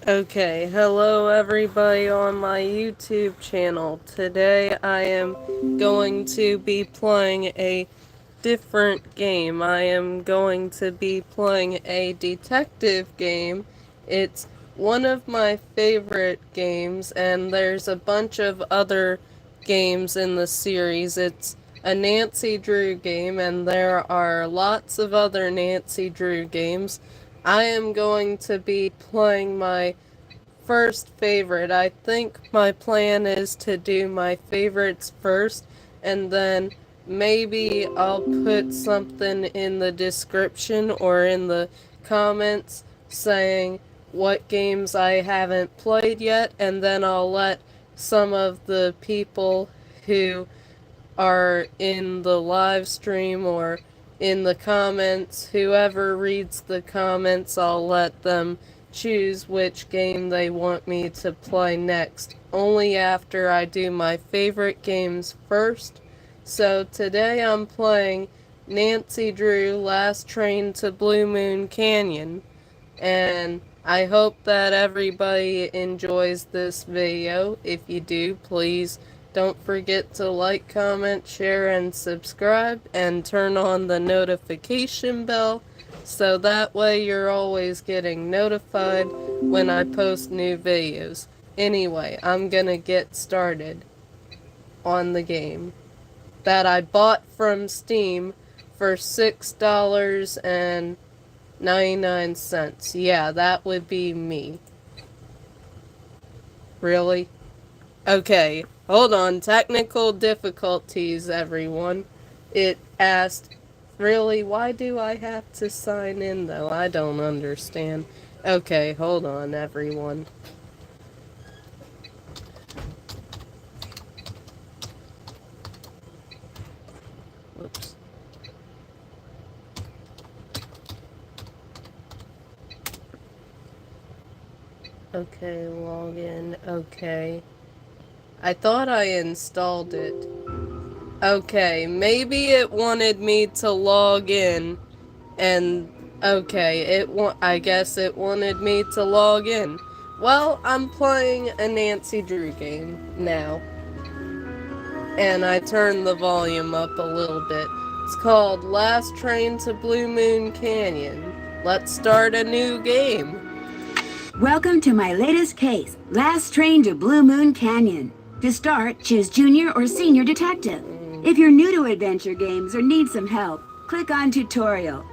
Okay, hello everybody on my YouTube channel. Today I am going to be playing a different game. I am going to be playing a detective game. It's one of my favorite games, and there's a bunch of other games in the series. It's a Nancy Drew game, and there are lots of other Nancy Drew games. I am going to be playing my first favorite. I think my plan is to do my favorites first, and then maybe I'll put something in the description or in the comments saying what games I haven't played yet, and then I'll let some of the people who are in the live stream or in the comments, whoever reads the comments, I'll let them choose which game they want me to play next, only after I do my favorite games first. So today I'm playing Nancy Drew Last Train to Blue Moon Canyon, and I hope that everybody enjoys this video. If you do, please don't forget to like, comment, share, and subscribe, and turn on the notification bell so that way you're always getting notified when I post new videos. Anyway, I'm gonna get started on the game that I bought from Steam for $6.99. Yeah, that would be me. Really? Okay, hold on. Technical difficulties, everyone. It asked, really, why do I have to sign in, though? I don't understand. Okay, hold on, everyone. Whoops. Okay, login. Okay. I thought I installed it. Okay, maybe it wanted me to log in, and okay, I guess it wanted me to log in. Well, I'm playing a Nancy Drew game now, and I turned the volume up a little bit. It's called Last Train to Blue Moon Canyon. Let's start a new game. Welcome to my latest case, Last Train to Blue Moon Canyon. To start, choose Junior or Senior Detective. If you're new to adventure games or need some help, click on Tutorial.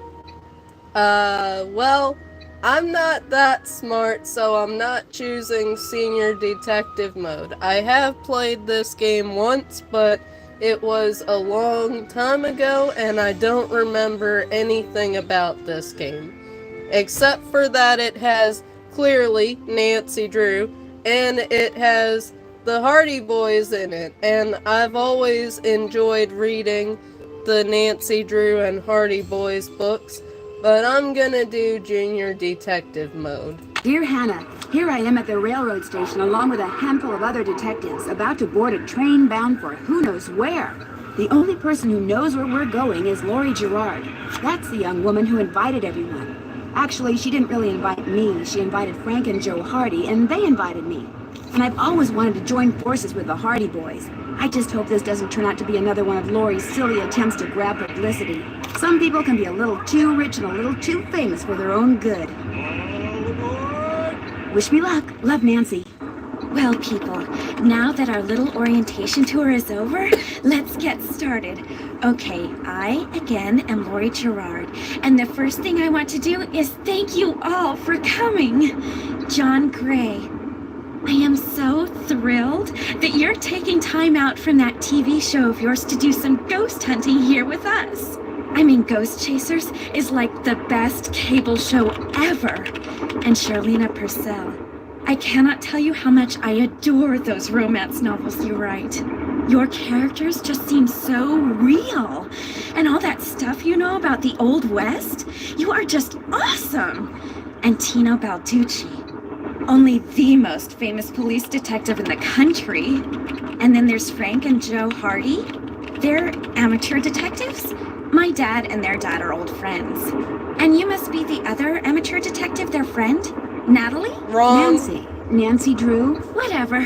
Well, I'm not that smart, so I'm not choosing Senior Detective mode. I have played this game once, but it was a long time ago, and I don't remember anything about this game. Except for that it has, clearly, Nancy Drew, and it has the Hardy Boys in it, and I've always enjoyed reading the Nancy Drew and Hardy Boys books, but I'm gonna do Junior Detective mode. Dear Hannah, here I am at the railroad station along with a handful of other detectives about to board a train bound for who knows where. The only person who knows where we're going is Lori Gerard. That's the young woman who invited everyone. Actually, she didn't really invite me. She invited Frank and Joe Hardy, and they invited me. And I've always wanted to join forces with the Hardy Boys. I just hope this doesn't turn out to be another one of Lori's silly attempts to grab publicity. Some people can be a little too rich and a little too famous for their own good. Wish me luck. Love, Nancy. Well, people, now that our little orientation tour is over, let's get started. Okay, I, again, am Lori Gerard, and the first thing I want to do is thank you all for coming. John Gray, I am so thrilled that you're taking time out from that TV show of yours to do some ghost hunting here with us. I mean, Ghost Chasers is like the best cable show ever. And Charlena Purcell, I cannot tell you how much I adore those romance novels you write. Your characters just seem so real. And all that stuff you know about the Old West, you are just awesome. And Tino Balducci, only the most famous police detective in the country. And then there's Frank and Joe Hardy. They're amateur detectives. My dad and their dad are old friends. And you must be the other amateur detective, their friend? Natalie? Wrong. Nancy Drew? Whatever.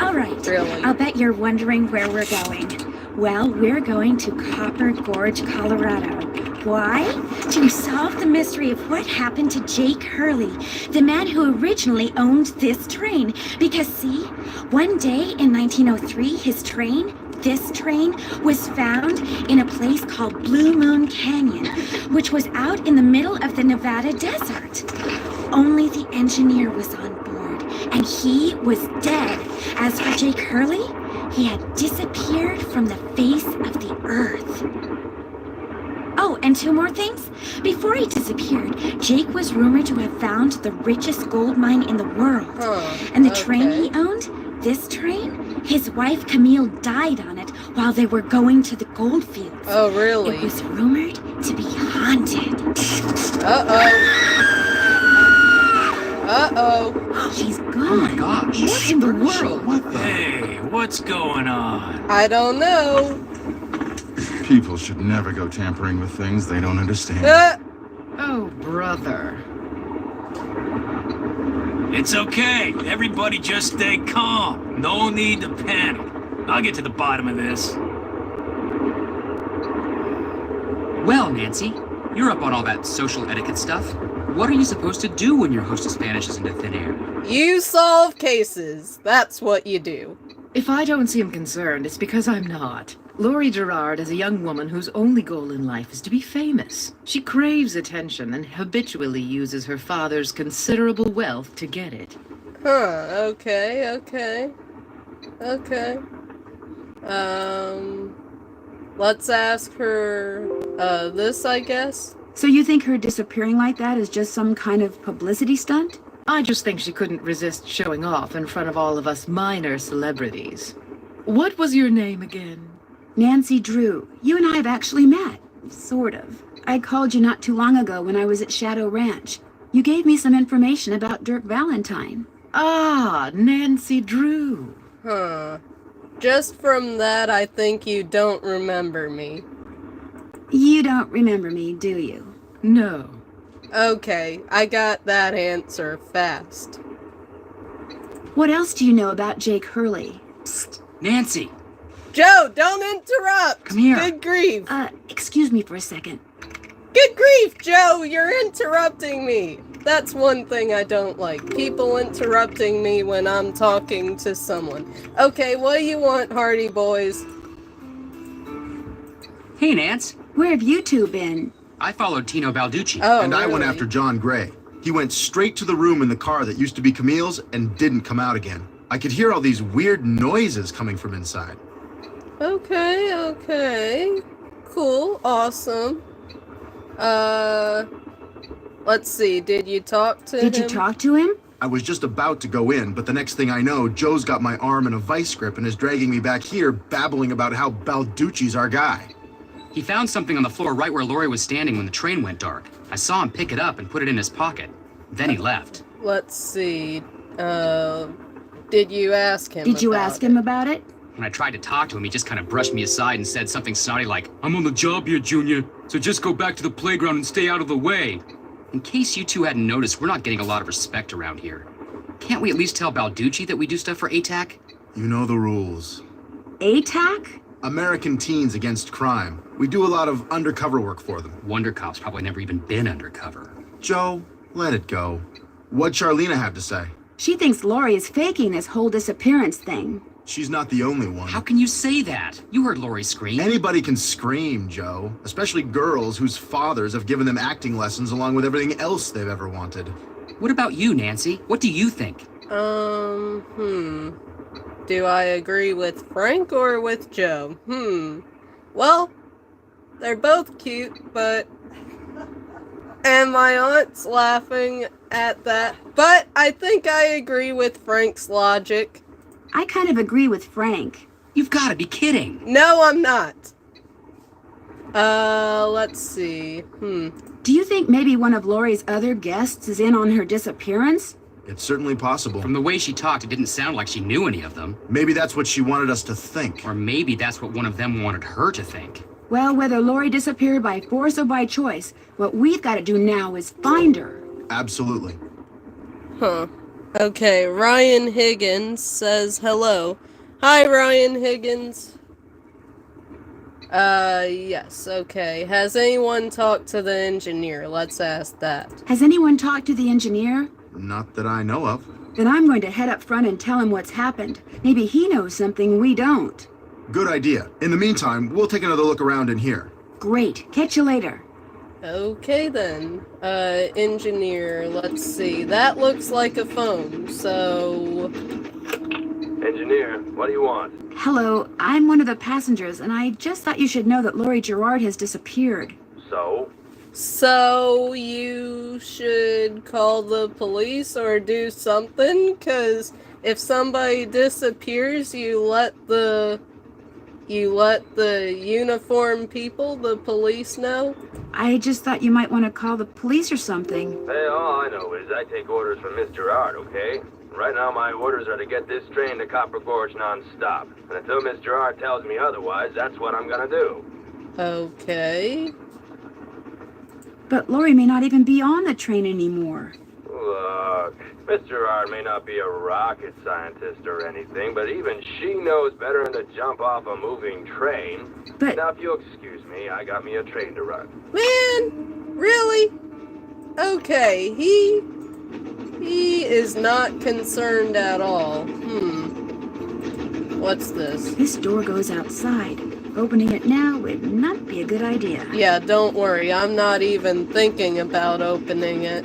All right. Really? I'll bet you're wondering where we're going. Well, we're going to Copper Gorge, Colorado. Why? To solve the mystery of what happened to Jake Hurley, the man who originally owned this train. Because see, one day in 1903, this train, was found in a place called Blue Moon Canyon, which was out in the middle of the Nevada desert. Only the engineer was on board, and he was dead. As for Jake Hurley, he had disappeared from the face of the earth. Oh, and two more things. Before he disappeared, Jake was rumored to have found the richest gold mine in the world. And the train he owned, this train, his wife Camille died on it while they were going to the gold fields. Oh, really? It was rumored to be haunted. Uh-oh. She's gone. Oh my gosh. What in the world? What the? Hey, what's going on? I don't know. People should never go tampering with things they don't understand. Oh, brother. It's okay. Everybody just stay calm. No need to panic. I'll get to the bottom of this. Well, Nancy, you're up on all that social etiquette stuff. What are you supposed to do when your hostess vanishes into thin air? You solve cases. That's what you do. If I don't seem concerned, it's because I'm not. Laurie Gerard is a young woman whose only goal in life is to be famous. She craves attention and habitually uses her father's considerable wealth to get it. Huh, okay. Let's ask her, this, I guess? So you think her disappearing like that is just some kind of publicity stunt? I just think she couldn't resist showing off in front of all of us minor celebrities. What was your name again? Nancy Drew. You and I have actually met. Sort of. I called you not too long ago when I was at Shadow Ranch. You gave me some information about Dirk Valentine. Ah, Nancy Drew. Huh. Just from that, I think you don't remember me. You don't remember me, do you? No. Okay, I got that answer fast. What else do you know about Jake Hurley? Psst, Nancy! Joe, don't interrupt! Come here. Good grief! Excuse me for a second. Good grief, Joe! You're interrupting me! That's one thing I don't like. People interrupting me when I'm talking to someone. Okay, what do you want, Hardy Boys? Hey, Nance. Where have you two been? I followed Tino Balducci. Oh, And I went really? after John Gray. He went straight to the room in the car that used to be Camille's and didn't come out again. I could hear all these weird noises coming from inside. Okay. Cool, awesome. Let's see, did you talk to him? Did you talk to him? I was just about to go in, but the next thing I know, Joe's got my arm in a vice grip and is dragging me back here, babbling about how Balducci's our guy. He found something on the floor right where Laurie was standing when the train went dark. I saw him pick it up and put it in his pocket. Then he left. Let's see, did you ask him Did you about ask him it? about it? When I tried to talk to him, he just kind of brushed me aside and said something snotty like, "I'm on the job here, Junior, so just go back to the playground and stay out of the way." In case you two hadn't noticed, we're not getting a lot of respect around here. Can't we at least tell Balducci that we do stuff for ATAC? You know the rules. ATAC? American Teens Against Crime. We do a lot of undercover work for them. Wonder Cop's probably never even been undercover. Joe, let it go. What'd Charlena have to say? She thinks Laurie is faking this whole disappearance thing. She's not the only one. How can you say that? You heard Laurie scream. Anybody can scream, Joe. Especially girls whose fathers have given them acting lessons along with everything else they've ever wanted. What about you, Nancy? What do you think? Do I agree with Frank or with Joe? Well, they're both cute, but... And my aunt's laughing at that. But I think I agree with Frank's logic. I kind of agree with Frank. You've got to be kidding. No, I'm not. Let's see. Do you think maybe one of Laurie's other guests is in on her disappearance? It's certainly possible. From the way she talked, it didn't sound like she knew any of them. Maybe that's what she wanted us to think. Or maybe that's what one of them wanted her to think. Well, whether Laurie disappeared by force or by choice, what we've got to do now is find her. Absolutely. Huh. Okay, Ryan Higgins says hello. Hi, Ryan Higgins. Yes, okay. Has anyone talked to the engineer? Let's ask that. Has anyone talked to the engineer? Not that I know of. Then I'm going to head up front and tell him what's happened. Maybe he knows something we don't. Good idea. In the meantime, we'll take another look around in here. Great. Catch you later. Okay then. Engineer, let's see. That looks like a phone, so... Engineer, what do you want? Hello, I'm one of the passengers, and I just thought you should know that Laurie Gerard has disappeared. So? So, you should call the police or do something? 'Cause if somebody disappears, you let the uniformed people, the police, know? I just thought you might want to call the police or something. Hey, all I know is I take orders from Miss Gerard, okay? Right now my orders are to get this train to Copper Gorge non-stop. And until Miss Gerard tells me otherwise, that's what I'm gonna do. Okay. But Laurie may not even be on the train anymore. Look, Miss Gerard may not be a rocket scientist or anything, but even she knows better than to jump off a moving train. But Now, if you'll excuse me, I got me a train to run. Man, really? Okay, he is not concerned at all. What's this? this door goes outside. Opening it now would not be a good idea. Yeah, don't worry, I'm not even thinking about opening it.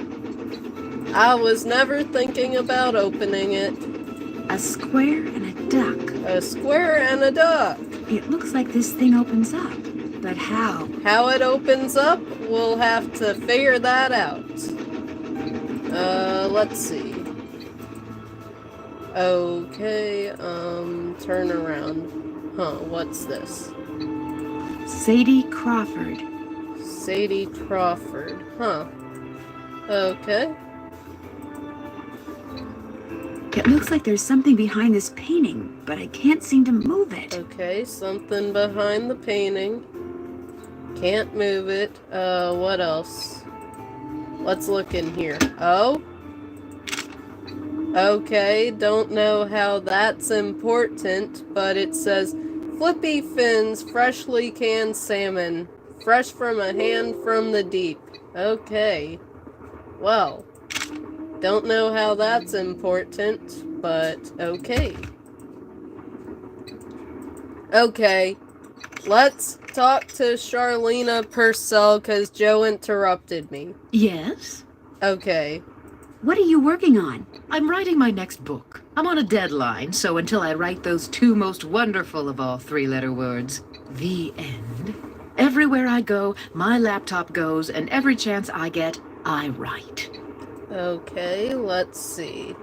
I was never thinking about opening it. A square and a duck. A square and a duck. It looks like this thing opens up. But how? How it opens up, we'll have to figure that out. Let's see. Okay, turn around. Huh, what's this? Sadie Crawford. Sadie Crawford. Huh. Okay. It looks like there's something behind this painting, but I can't seem to move it. Okay, something behind the painting. Can't move it. What else? Let's look in here. Oh? Okay, don't know how that's important, but it says Flippy Fins freshly canned salmon. Fresh from a hand from the deep. Okay. Well, don't know how that's important, but okay. Okay. Let's talk to Charlena Purcell, because Joe interrupted me. Yes? Okay. What are you working on? I'm writing my next book. I'm on a deadline, so until I write those two most wonderful of all three-letter words, the end, everywhere I go, my laptop goes, and every chance I get, I write. Okay, let's see.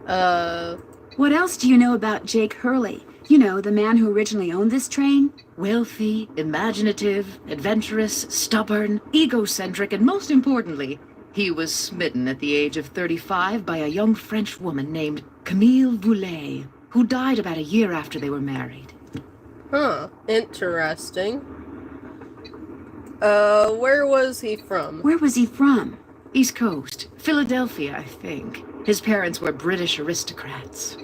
What else do you know about Jake Hurley? You know, the man who originally owned this train? Wealthy, imaginative, adventurous, stubborn, egocentric, and most importantly, he was smitten at the age of 35 by a young French woman named Camille Voulet, who died about a year after they were married. Huh, interesting. Where was he from? Where was he from? East Coast, Philadelphia, I think. His parents were British aristocrats.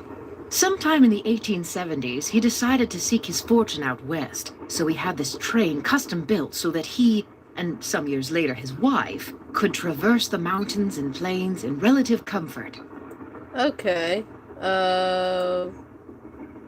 Sometime in the 1870s, he decided to seek his fortune out west, so he had this train custom built so that he, and some years later his wife, could traverse the mountains and plains in relative comfort. Okay.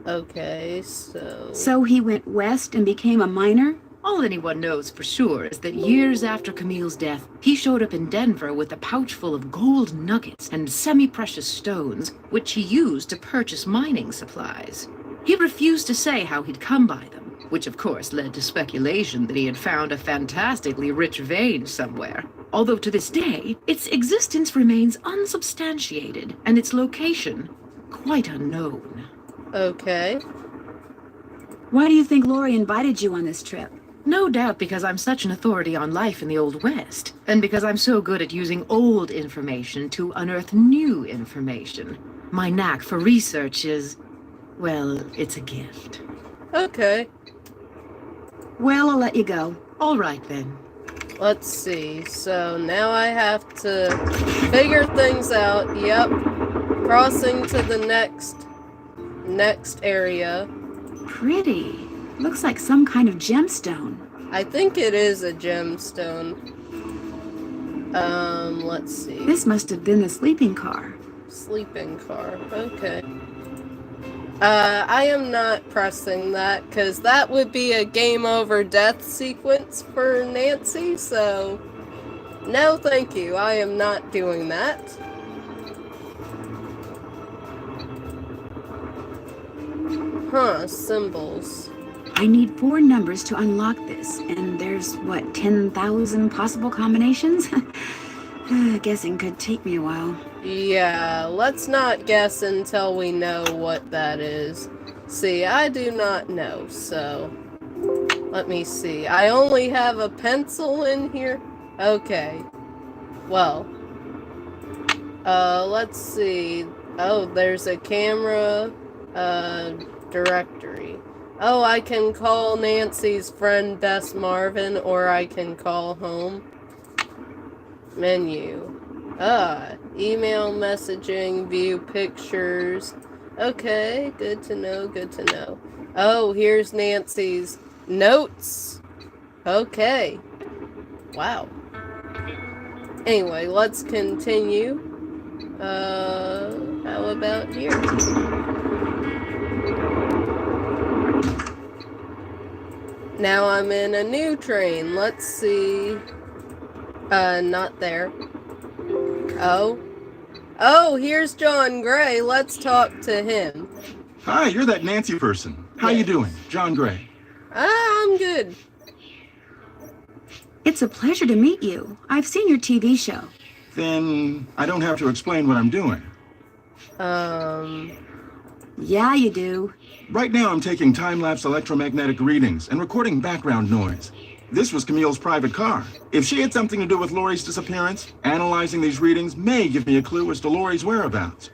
Okay, so... So he went west and became a miner? All anyone knows for sure is that years after Camille's death, he showed up in Denver with a pouch full of gold nuggets and semi-precious stones, which he used to purchase mining supplies. He refused to say how he'd come by them, which of course led to speculation that he had found a fantastically rich vein somewhere. Although to this day, its existence remains unsubstantiated, and its location quite unknown. Okay. Why do you think Laurie invited you on this trip? No doubt because I'm such an authority on life in the Old West, and because I'm so good at using old information to unearth new information. My knack for research is, well, it's a gift. Okay. Well, I'll let you go. All right then. Let's see. So now I have to Figure things out. Yep. Crossing to the next area. Pretty. Looks like some kind of gemstone. I think it is a gemstone. Let's see. This must have been the sleeping car. Sleeping car. Okay. I am not pressing that, because that would be a game over death sequence for Nancy, so no thank you. I am not doing that. Huh, symbols. I need 4 numbers to unlock this, and there's, what, 10,000 possible combinations? Guessing could take me a while. Yeah, let's not guess until we know what that is. See, I do not know, so let me see. I only have a pencil in here. Okay. Well, let's see. Oh, there's a camera, directory. Oh, I can call Nancy's friend Bess Marvin, or I can call home. Menu. Email messaging, view pictures. Okay, good to know, good to know. Oh, here's Nancy's notes. Okay. Wow. Anyway, let's continue. How about here? Now I'm in a new train. Let's see. Not there. Oh, here's John Gray. Let's talk to him. Hi, you're that Nancy person. How you doing? John Gray. I'm good. It's a pleasure to meet you. I've seen your TV show. Then I don't have to explain what I'm doing. Yeah, you do. Right now I'm taking time-lapse electromagnetic readings and recording background noise. This was Camille's private car. If she had something to do with Lori's disappearance, analyzing these readings may give me a clue as to Lori's whereabouts.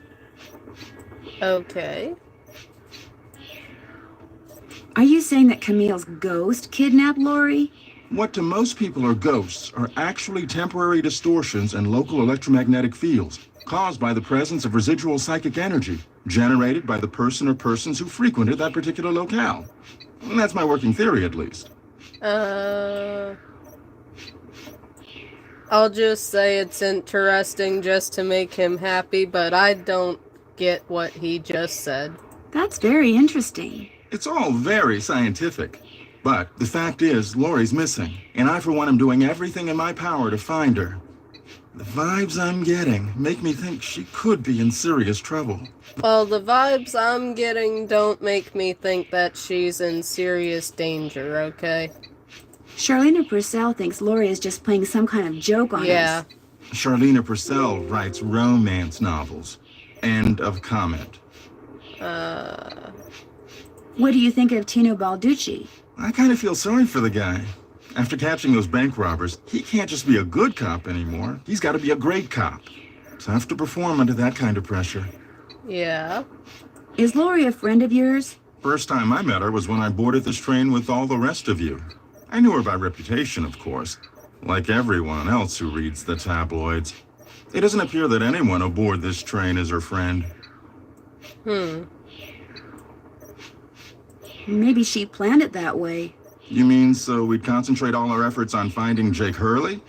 Okay. Are you saying that Camille's ghost kidnapped Lori? What to most people are ghosts are actually temporary distortions in local electromagnetic fields caused by the presence of residual psychic energy generated by the person or persons who frequented that particular locale. That's my working theory, at least. I'll just say it's interesting just to make him happy, but I don't get what he just said. That's very interesting. It's all very scientific. But the fact is, Lori's missing, and I, for one, am doing everything in my power to find her. The vibes I'm getting make me think she could be in serious trouble. Well, the vibes I'm getting don't make me think that she's in serious danger, okay? Charlena Purcell thinks Lori is just playing some kind of joke on us. Charlena Purcell writes romance novels. End of comment. What do you think of Tino Balducci? I kind of feel sorry for the guy. After catching those bank robbers, he can't just be a good cop anymore. He's got to be a great cop. Tough to perform under that kind of pressure. Yeah. Is Lori a friend of yours? First time I met her was when I boarded this train with all the rest of you. I knew her by reputation, of course, like everyone else who reads the tabloids. It doesn't appear that anyone aboard this train is her friend. Maybe she planned it that way. You mean so we'd concentrate all our efforts on finding Jake Hurley?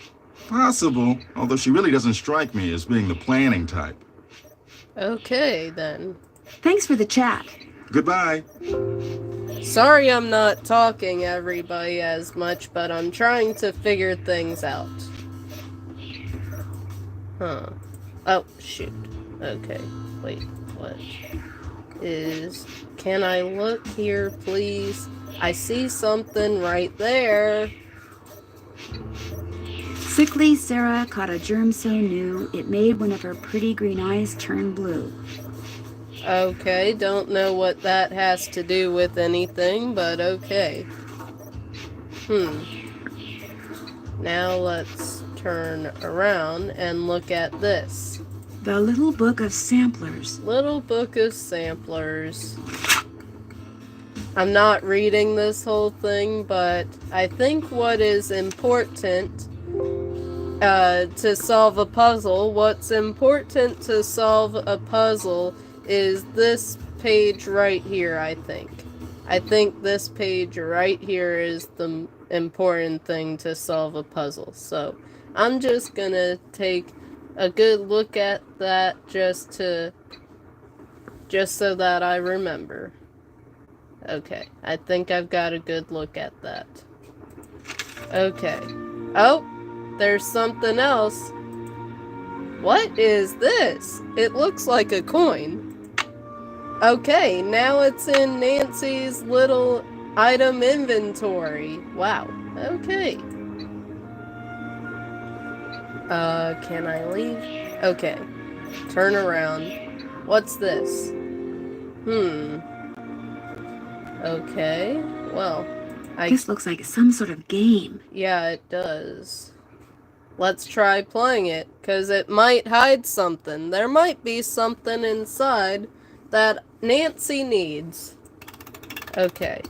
Possible, although she really doesn't strike me as being the planning type. Okay, then. Thanks for the chat. Goodbye. Sorry I'm not talking everybody as much, but I'm trying to figure things out. Huh. Oh, shoot. Okay. Wait, what is... Can I look here, please? I see something right there. Sickly Sarah caught a germ so new, it made one of her pretty green eyes turn blue. Okay, don't know what that has to do with anything, but okay. Now let's turn around and look at this. The Little Book of Samplers. Little Book of Samplers. I'm not reading this whole thing, but I think what is important to solve a puzzle, what's important to solve a puzzle is this page right here, I think. I think this page right here is the important thing to solve a puzzle. So I'm just gonna take a good look at that just so that I remember. Okay, I think I've got a good look at that. Okay. Oh, there's something else. What is this? It looks like a coin. Okay, now it's in Nancy's little item inventory. Wow. Okay. Can I leave? Okay. Turn around. What's this? Okay. Well, This looks like some sort of game. yeah, it does. Let's try playing it, 'cause it might hide something. There might be something inside that Nancy needs. Okay.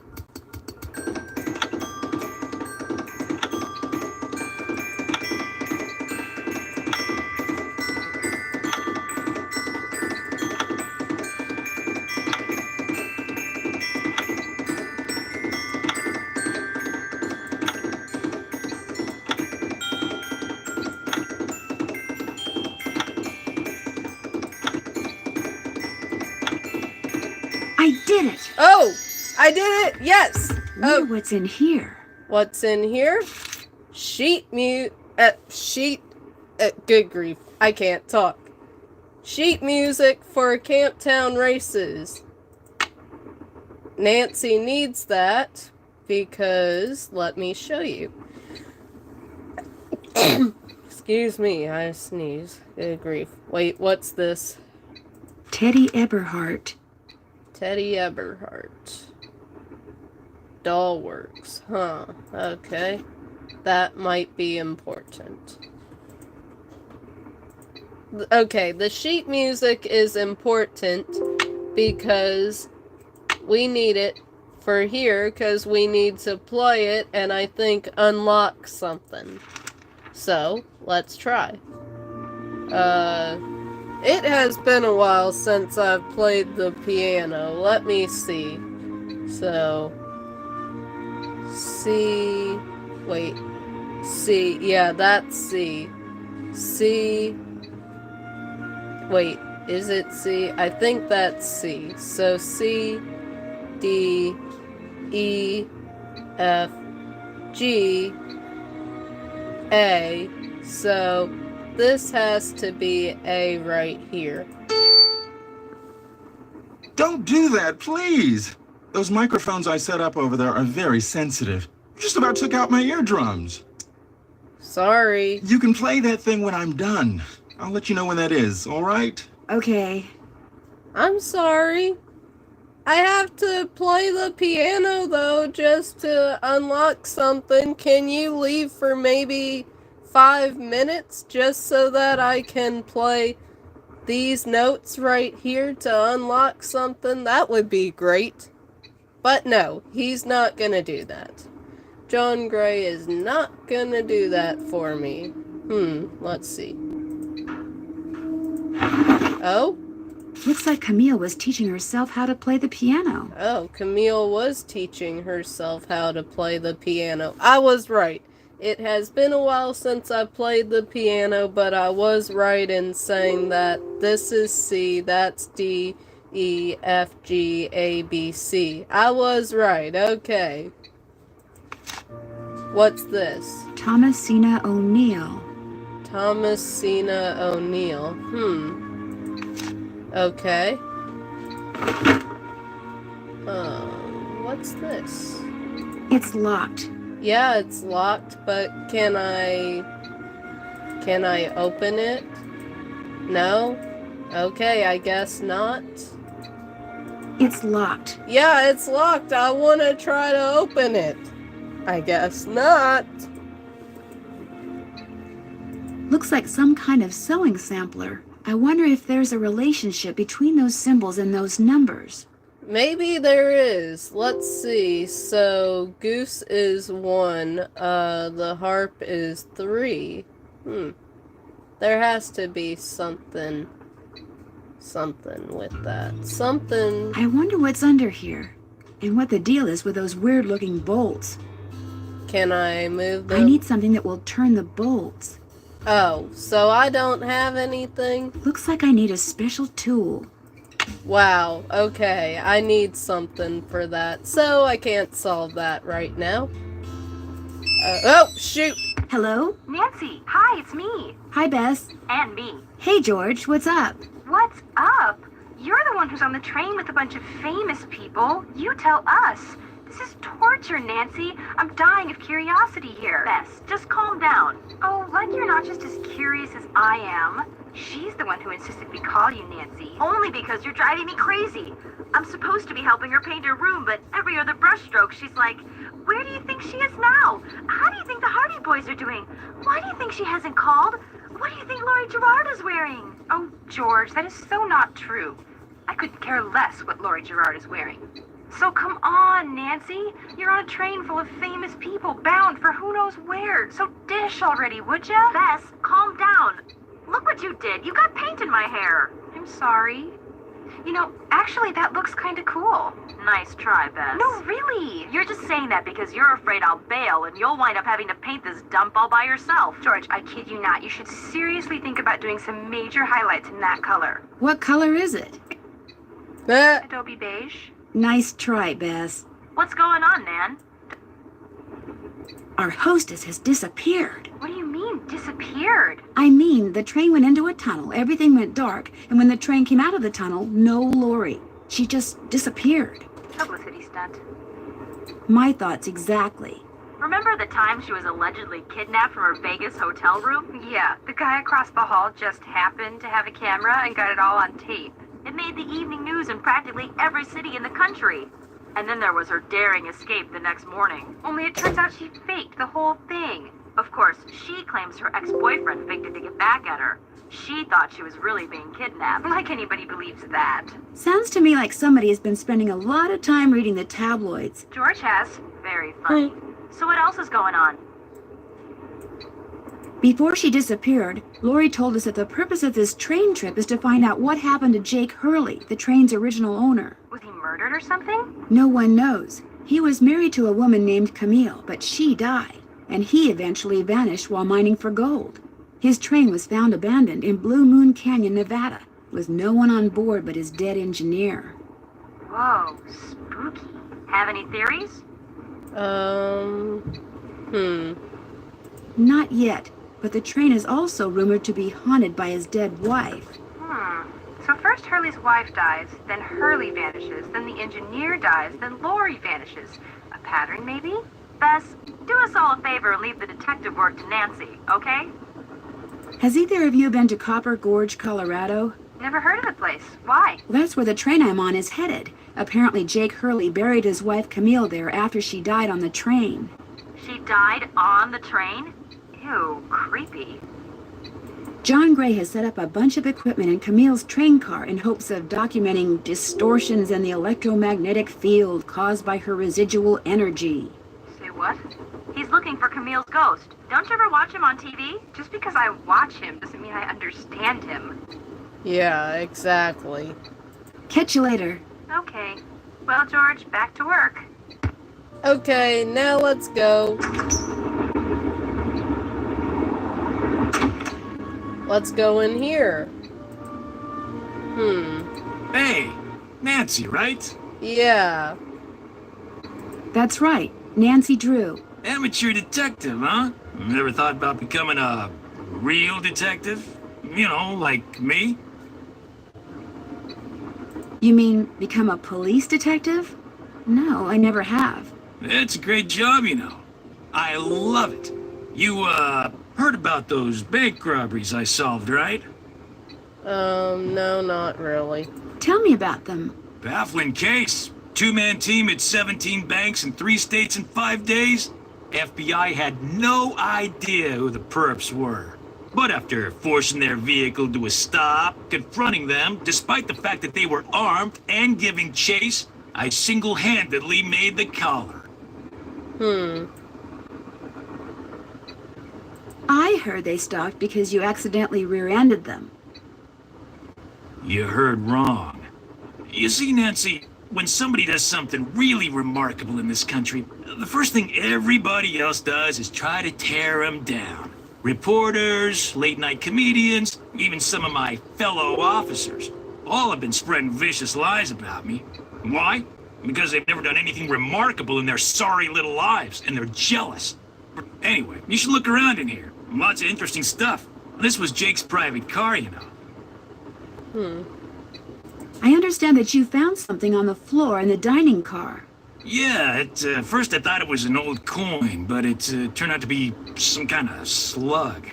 I did it! Oh! I did it! Yes! Wonder what's in here. What's in here? Good grief. I can't talk. Sheet music for Camptown races. Nancy needs that because, let me show you. Excuse me, I sneeze. Good grief. Wait, what's this? Teddy Eberhart. Teddy Eberhart. Dollworks. Huh. Okay. That might be important. Okay, the sheet music is important because we need it for here because we need to play it and I think unlock something. So, let's try. It has been a while since I've played the piano. Let me see. So, C, wait, C, yeah, that's C. C, wait, is it C? I think that's C. So C, D, E, F, G, A. So this has to be A right here. Don't do that, please. Those microphones I set up over there are very sensitive. You just about took out my eardrums. Sorry. You can play that thing when I'm done. I'll let you know when that is, all right? Okay. I'm sorry. I have to play the piano though just to unlock something. Can you leave for maybe 5 minutes just so that I can play these notes right here to unlock something? That would be great. But no, he's not gonna do that. John Gray is not gonna do that for me. Let's see. Oh? Looks like Camille was teaching herself how to play the piano. Oh, Camille was teaching herself how to play the piano. I was right. It has been a while since I played the piano, but I was right in saying that this is C, that's D, E, F, G, A, B, C. I was right, okay. What's this? Thomasina O'Neill. Thomasina O'Neill. Okay. What's this? It's locked. Yeah, it's locked, but can I open it? No? Okay, I guess not. It's locked. Yeah, it's locked. I want to try to open it. I guess not. Looks like some kind of sewing sampler. I wonder if there's a relationship between those symbols and those numbers. Maybe there is. Let's see. So, goose is 1. The harp is 3. There has to be something with that. Something. I wonder what's under here, and what the deal is with those weird-looking bolts. Can I move them? I need something that will turn the bolts. Oh, so I don't have anything? Looks like I need a special tool. Wow, okay, I need something for that, so I can't solve that right now. Oh, shoot! Hello? Nancy, hi, it's me. Hi, Bess. And me. Hey, George, what's up? What's up? You're the one who's on the train with a bunch of famous people. You tell us. This is torture, Nancy. I'm dying of curiosity here. Bess, just calm down. Oh, like you're not just as curious as I am. She's the one who insisted we call you Nancy. Only because you're driving me crazy. I'm supposed to be helping her paint her room, but every other brushstroke she's like, where do you think she is now? How do you think the Hardy Boys are doing? Why do you think she hasn't called? What do you think Laurie Gerard is wearing? Oh, George, that is so not true. I couldn't care less what Laurie Gerard is wearing. So come on, Nancy. You're on a train full of famous people bound for who knows where. So dish already, would ya? Bess, calm down. Look what you did. You got paint in my hair. I'm sorry. You know, actually, that looks kind of cool. Nice try, Bess. No, really. You're just saying that because you're afraid I'll bail and you'll wind up having to paint this dump all by yourself. George, I kid you not. You should seriously think about doing some major highlights in that color. What color is it? Adobe beige. Nice try, Bess. What's going on, Nan? Our hostess has disappeared. What do you mean, disappeared? I mean, the train went into a tunnel, everything went dark, and when the train came out of the tunnel, no Laurie. She just disappeared. Publicity stunt. My thoughts exactly. Remember the time she was allegedly kidnapped from her Vegas hotel room? Yeah, the guy across the hall just happened to have a camera and got it all on tape. It made the evening news in practically every city in the country. And then there was her daring escape the next morning. Only it turns out she faked the whole thing. Of course, she claims her ex-boyfriend faked it to get back at her. She thought she was really being kidnapped. Like anybody believes that. Sounds to me like somebody has been spending a lot of time reading the tabloids. George has. Very funny. So what else is going on? Before she disappeared, Laurie told us that the purpose of this train trip is to find out what happened to Jake Hurley, the train's original owner. Was he murdered or something? No one knows. He was married to a woman named Camille, but she died, and he eventually vanished while mining for gold. His train was found abandoned in Blue Moon Canyon, Nevada, with no one on board but his dead engineer. Whoa, spooky. Have any theories? Not yet, but the train is also rumored to be haunted by his dead wife. So first Hurley's wife dies, then Hurley vanishes, then the engineer dies, then Laurie vanishes. A pattern, maybe? Bess, do us all a favor and leave the detective work to Nancy, okay? Has either of you been to Copper Gorge, Colorado? Never heard of the place. Why? Well, that's where the train I'm on is headed. Apparently Jake Hurley buried his wife Camille there after she died on the train. She died on the train? Ew, creepy. John Gray has set up a bunch of equipment in Camille's train car in hopes of documenting distortions in the electromagnetic field caused by her residual energy. Say what? He's looking for Camille's ghost. Don't you ever watch him on TV? Just because I watch him doesn't mean I understand him. Yeah, exactly. Catch you later. Okay. Well, George, back to work. Okay, now let's go. Let's go in here. Hey, Nancy, right? Yeah. That's right, Nancy Drew. Amateur detective, huh? Never thought about becoming a real detective? You know, like me? You mean become a police detective? No, I never have. It's a great job, you know. I love it. You, heard about those bank robberies I solved, right? No, not really. Tell me about them. Baffling case. Two-man team at 17 banks in 3 states in 5 days. FBI had no idea who the perps were. But after forcing their vehicle to a stop, confronting them, despite the fact that they were armed and giving chase, I single-handedly made the collar. I heard they stopped because you accidentally rear-ended them. You heard wrong. You see, Nancy, when somebody does something really remarkable in this country, the first thing everybody else does is try to tear them down. Reporters, late-night comedians, even some of my fellow officers, all have been spreading vicious lies about me. Why? Because they've never done anything remarkable in their sorry little lives, and they're jealous. But anyway, you should look around in here. Lots of interesting stuff. This was Jake's private car, you know. I understand that you found something on the floor in the dining car. Yeah, at first I thought it was an old coin, but it turned out to be some kind of slug.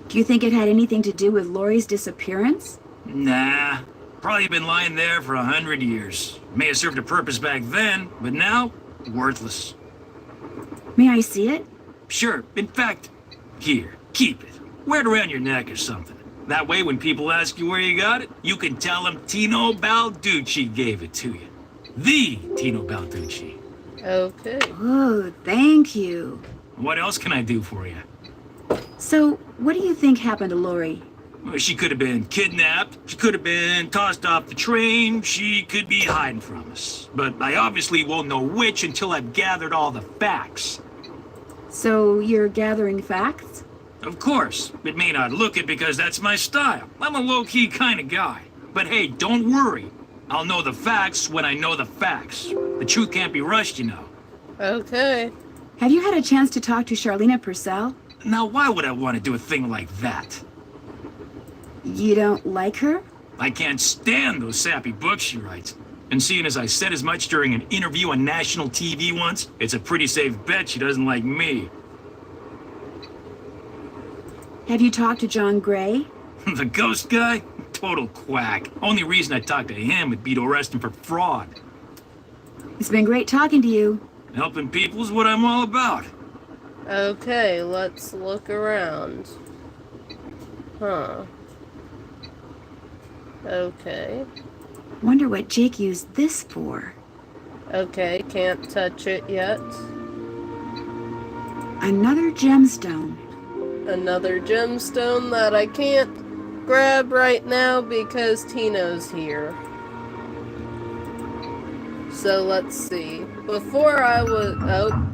Do you think it had anything to do with Lori's disappearance? Nah, probably been lying there for 100 years. May have served a purpose back then, but now, worthless. May I see it? Sure, in fact, here, keep it. Wear it around your neck or something. That way, when people ask you where you got it, you can tell them Tino Balducci gave it to you. The Tino Balducci. Okay. Oh, thank you. What else can I do for you? So, what do you think happened to Lori? Well, she could have been kidnapped. She could have been tossed off the train. She could be hiding from us. But I obviously won't know which until I've gathered all the facts. So, you're gathering facts? Of course. It may not look it because that's my style. I'm a low-key kind of guy. But hey, don't worry. I'll know the facts when I know the facts. The truth can't be rushed, you know. Okay. Have you had a chance to talk to Charlena Purcell? Now, why would I want to do a thing like that? You don't like her? I can't stand those sappy books she writes. And seeing as I said as much during an interview on national TV once, it's a pretty safe bet she doesn't like me. Have you talked to John Gray? The ghost guy? Total quack. Only reason I talked to him would be to arrest him for fraud. It's been great talking to you. Helping people is what I'm all about. Okay, let's look around. Huh. Okay. Wonder what Jake used this for. Okay, can't touch it yet. Another gemstone. Another gemstone that I can't grab right now because Tino's here. So let's see. Before I was... Oh.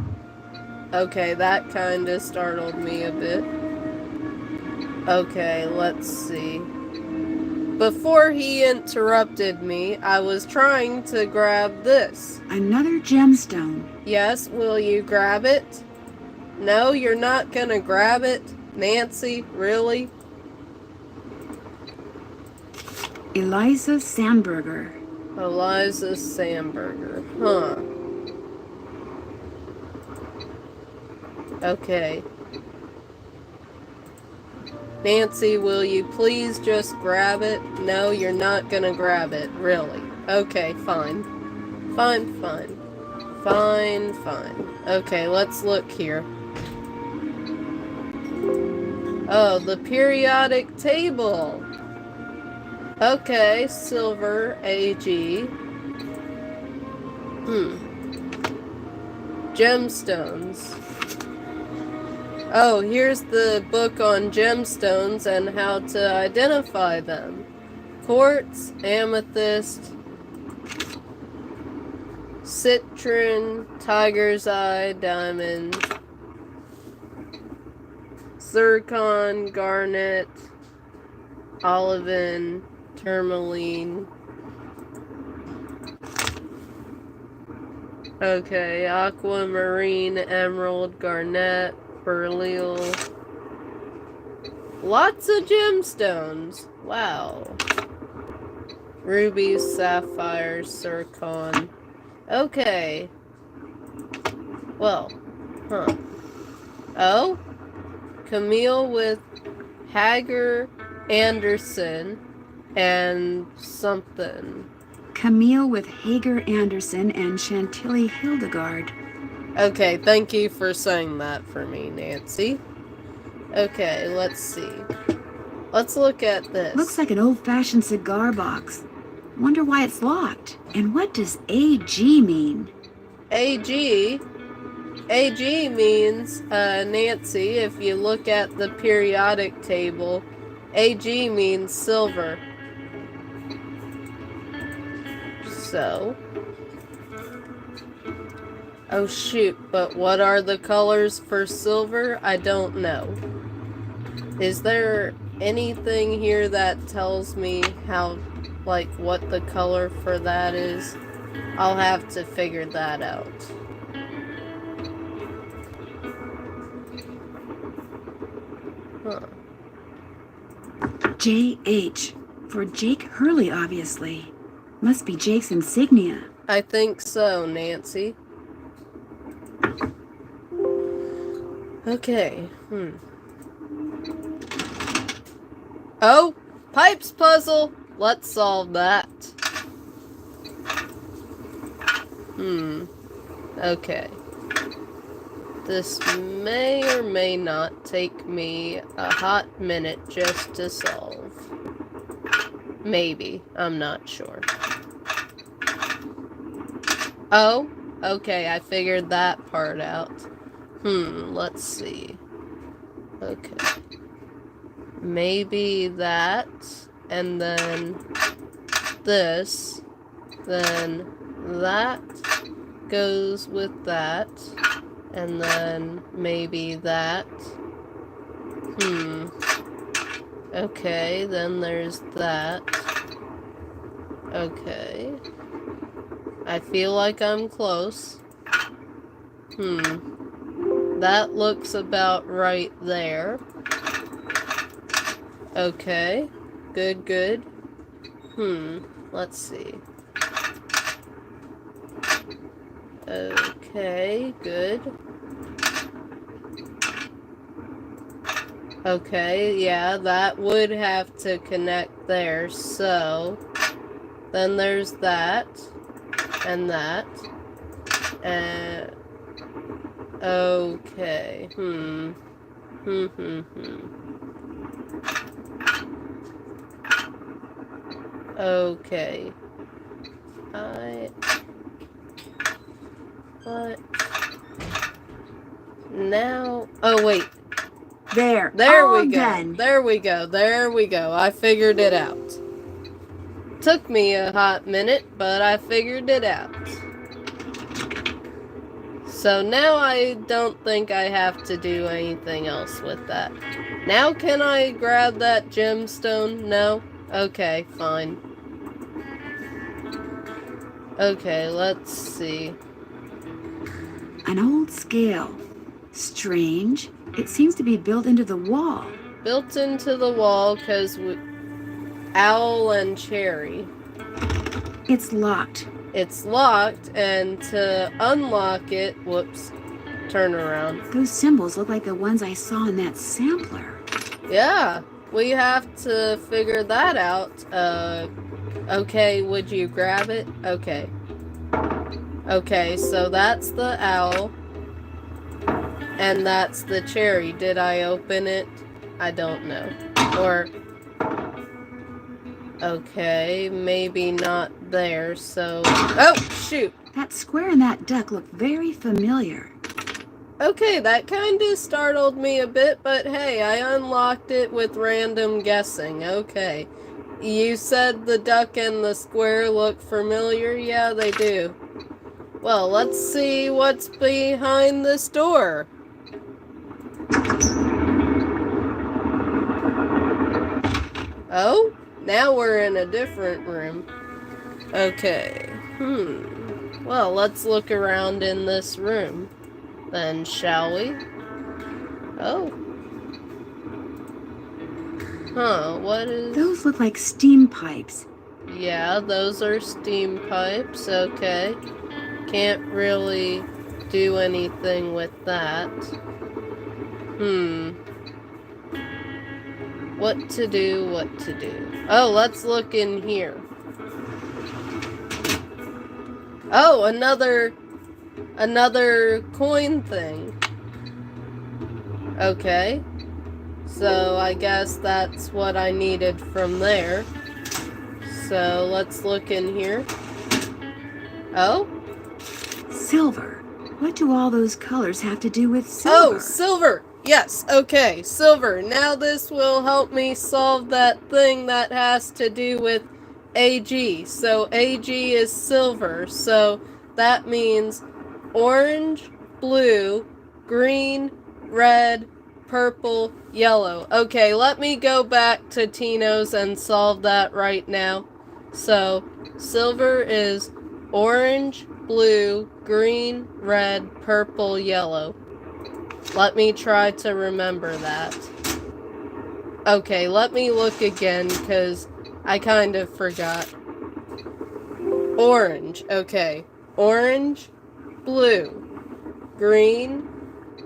Okay, that kinda startled me a bit. Okay, let's see. Before he interrupted me, I was trying to grab this. Another gemstone. Yes, will you grab it? No, you're not gonna grab it? Nancy, really? Eliza Sandberger. Eliza Sandberger. Huh. Okay. Nancy, will you please just grab it? No, you're not gonna grab it. Really? Okay, fine. Fine. Okay, let's look here. Oh, the periodic table. Okay, silver, AG. Gemstones. Oh, here's the book on gemstones and how to identify them. Quartz, amethyst, citron, tiger's eye, diamond, zircon, garnet, olivine, tourmaline. Okay, aquamarine, emerald, garnet, beryl. Lots of gemstones. Wow. Rubies, sapphires, zircon. Okay. Well, huh. Oh? Camille with Hager Anderson and something. Camille with Hager Anderson and Chantilly Hildegard. Okay, thank you for saying that for me, Nancy. Okay, let's see. Let's look at this. Looks like an old-fashioned cigar box. Wonder why it's locked. And what does AG mean? AG? AG means, Nancy, if you look at the periodic table, AG means silver. So. Oh shoot, but what are the colors for silver? I don't know. Is there anything here that tells me how, like, what the color for that is? I'll have to figure that out. Huh. JH. For Jake Hurley, obviously. Must be Jake's insignia. I think so, Nancy. Okay, Oh! Pipes puzzle! Let's solve that. Okay. This may or may not take me a hot minute just to solve. Maybe. I'm not sure. Oh, okay, I figured that part out. Let's see. Okay. Maybe that, and then this, then that goes with that, and then maybe that. Okay, then there's that. Okay. I feel like I'm close. That looks about right there. Okay. Good, good. Let's see. Okay, good. Okay, yeah, that would have to connect there, so then there's that, and that, and okay, okay, what, now, oh wait. There we go. done. There we go. There we go. I figured it out. Took me a hot minute, but I figured it out. So now I don't think I have to do anything else with that. Now can I grab that gemstone? No? Okay, fine. Okay, let's see. An old scale. Strange. It seems to be built into the wall. Built into the wall because Owl and Cherry. It's locked. It's locked, and to unlock it, whoops, turn around. Those symbols look like the ones I saw in that sampler. Yeah, we have to figure that out. Okay, would you grab it? Okay. Okay, so that's the owl. And that's the cherry. Did I open it? I don't know. Or... okay, maybe not there, so... oh, shoot! That square and that duck look very familiar. Okay, that kinda startled me a bit, but hey, I unlocked it with random guessing. Okay. You said the duck and the square look familiar? Yeah, they do. Well, let's see what's behind this door. Oh? Now we're in a different room. Okay. Well, let's look around in this room. Then, shall we? Oh. Huh, what is... those look like steam pipes. Yeah, those are steam pipes, okay. Can't really do anything with that. What to do, what to do. Oh, let's look in here. Oh, another coin thing. Okay. So I guess that's what I needed from there. So let's look in here. Oh? Silver. What do all those colors have to do with Oh, silver? silver! Yes, okay, silver. Now this will help me solve that thing that has to do with AG. So AG is silver, so that means orange, blue, green, red, purple, yellow. Okay, let me go back to Tino's and solve that right now. So, silver is orange, blue, green, red, purple, yellow. Let me try to remember that. Okay, let me look again, because I kind of forgot. Orange, okay. Orange, blue, green,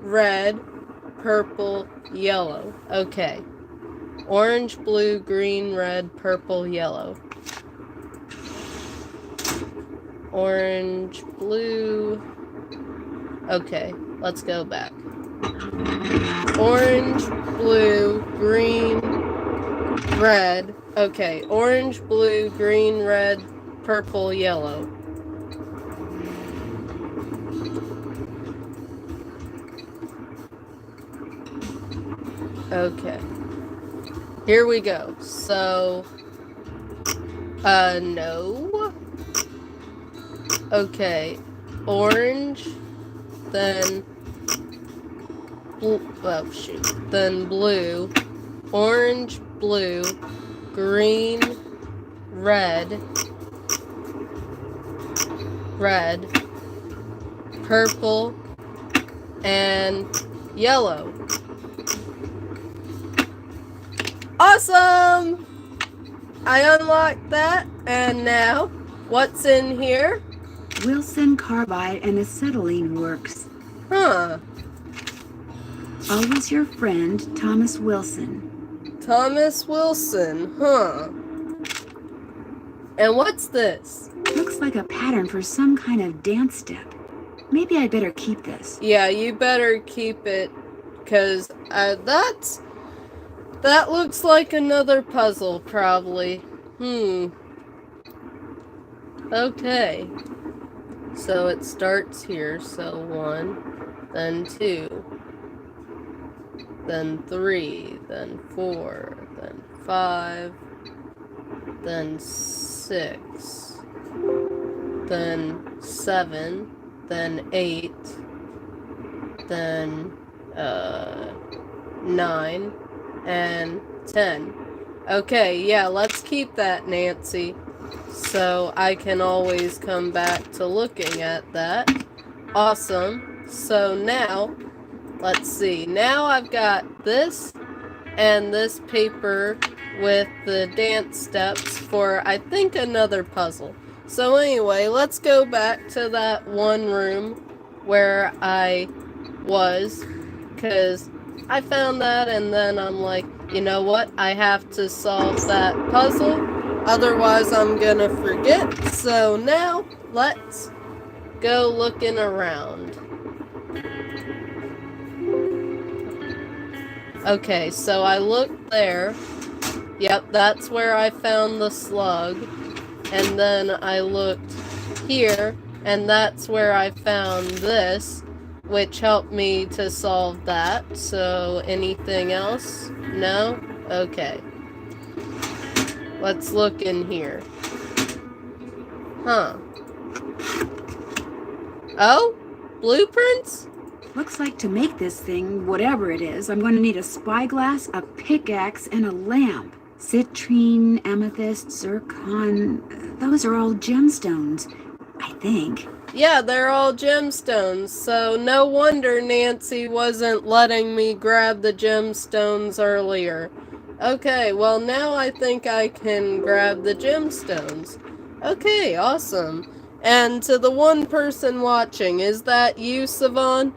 red, purple, yellow. Okay. Orange, blue, green, red, purple, yellow. Orange, blue. Okay, let's go back. Orange, blue, green, red. Okay, orange, blue, green, red, purple, yellow. Okay. Here we go. So, no. Okay. Orange, then oh shoot. Then blue. Orange, blue, green, red, purple, and yellow. Awesome! I unlocked that, and now, what's in here? Wilson Carbide and Acetylene Works. Huh. Always your friend, Thomas Wilson. Thomas Wilson, huh. And what's this? Looks like a pattern for some kind of dance step. Maybe I'd better keep this. Yeah, you better keep it, because that looks like another puzzle, probably. Okay. So it starts here, so 1, then 2, then 3, then 4, then 5, then 6, then 7, then 8, then 9, and 10. Okay, yeah, let's keep that, Nancy. So I can always come back to looking at that. Awesome. So now, let's see. Now I've got this and this paper with the dance steps for, I think, another puzzle. So anyway, let's go back to that one room where I was, because I found that and then I'm like, you know what? I have to solve that puzzle. Otherwise, I'm gonna forget. So now, let's go looking around. Okay, so I looked there. Yep, that's where I found the slug. And then I looked here, and that's where I found this, which helped me to solve that. So, anything else? No? Okay. Let's look in here. Huh. Oh? Blueprints? Looks like to make this thing, whatever it is, I'm going to need a spyglass, a pickaxe, and a lamp. Citrine, amethyst, zircon, those are all gemstones, I think. Yeah, they're all gemstones, so no wonder Nancy wasn't letting me grab the gemstones earlier. Okay, well now I think I can grab the gemstones. Okay, awesome. And to the one person watching, is that you, Savon?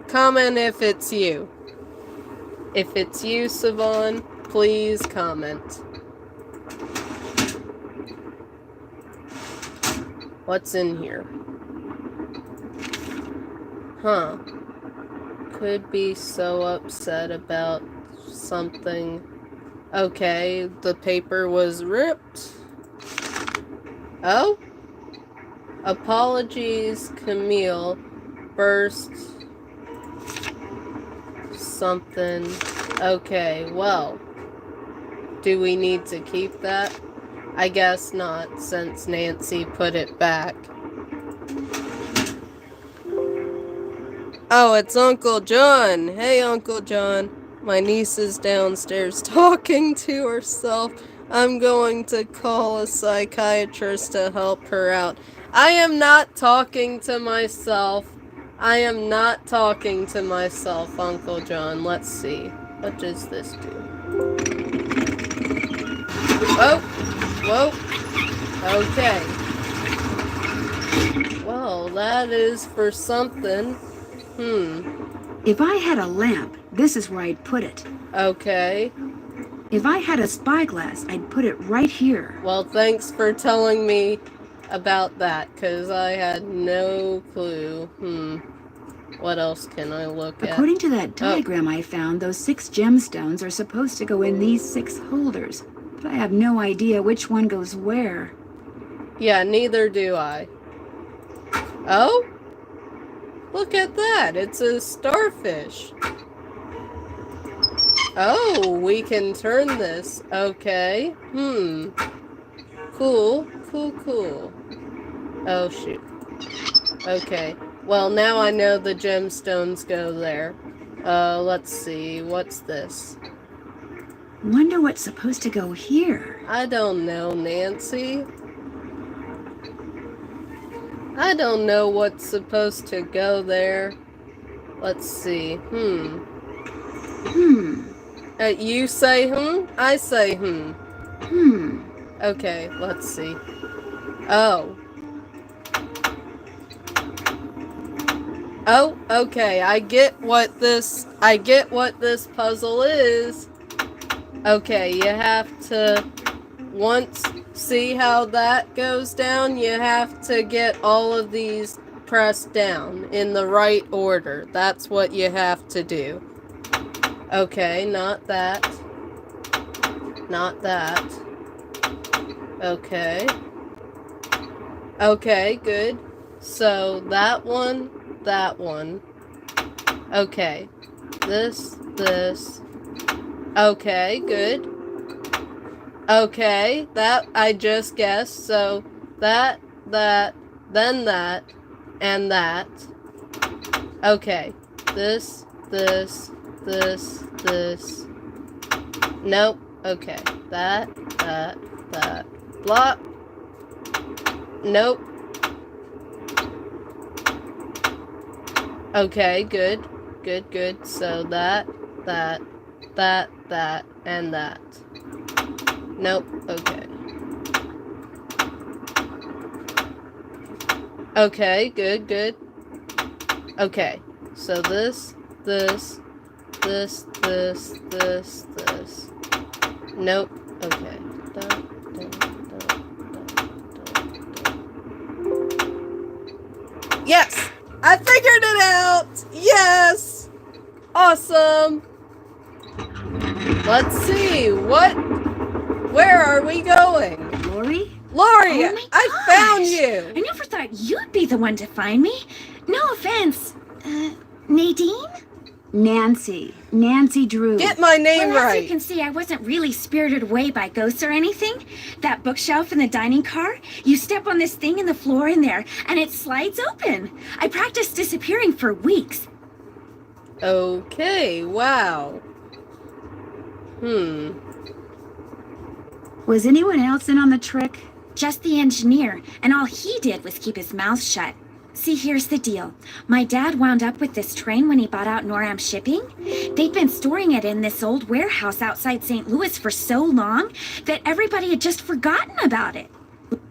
Comment if it's you. If it's you, Savon, please comment. What's in here? Huh. Could be so upset about something. Okay, the paper was ripped. Oh? Apologies, Camille. burst something. Okay, well, do we need to keep that? I guess not, since Nancy put it back. Oh, it's Uncle John. Hey, Uncle John. My niece is downstairs talking to herself. I'm going to call a psychiatrist to help her out. I am not talking to myself. I am not talking to myself, Uncle John. Let's see. What does this do? Whoa. Whoa. Okay. Well, that is for something. If I had a lamp, this is where I'd put it. Okay. If I had a spyglass, I'd put it right here. Well, thanks for telling me about that, because I had no clue. What else can I look at? According to that diagram I found, those 6 gemstones are supposed to go in these 6 holders. But I have no idea which one goes where. Yeah, neither do I. Oh? Look at that. It's a starfish. Oh, we can turn this. Okay. Cool. Cool. Oh, shoot. Okay. Well, now I know the gemstones go there. Let's see. What's this? Wonder what's supposed to go here. I don't know, Nancy. I don't know what's supposed to go there. Let's see. You say I say Okay, let's see. Oh, okay. I get what this puzzle is. Okay, you have to see how that goes down? You have to get all of these pressed down in the right order. That's what you have to do. Okay, not that. Not that. Okay. Okay, good. So that one. Okay. This. Okay, good. Okay, that I just guessed. So that, then that, and that. Okay. This. Nope. Okay. That. Blah. Nope. Okay, good. So that, and that. Nope. Okay. Okay, good. Okay. So this. Nope. Okay. Yes! I figured it out! Yes! Awesome! Let's see, where are we going? Lori? Lori, Oh my I gosh. found you! I never thought you'd be the one to find me. No offense. Nadine? Nancy Drew. Get my name Well, as right. you can see, I wasn't really spirited away by ghosts or anything. That bookshelf in the dining car, you step on this thing in the floor in there, and it slides open. I practiced disappearing for weeks. Okay, wow. Was anyone else in on the trick? Just the engineer, and all he did was keep his mouth shut. See, here's the deal. My dad wound up with this train when he bought out Noram Shipping. They'd been storing it in this old warehouse outside St. Louis for so long that everybody had just forgotten about it.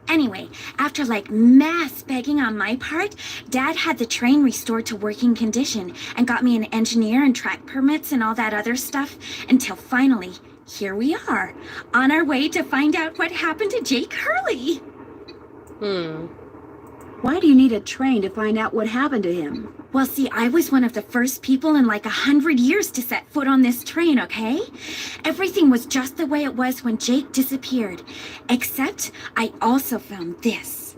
Anyway, after mass begging on my part, Dad had the train restored to working condition and got me an engineer and track permits and all that other stuff until finally, here we are, on our way to find out what happened to Jake Hurley. Why do you need a train to find out what happened to him? Well, see, I was one of the first people in 100 years to set foot on this train, okay? Everything was just the way it was when Jake disappeared. Except I also found this.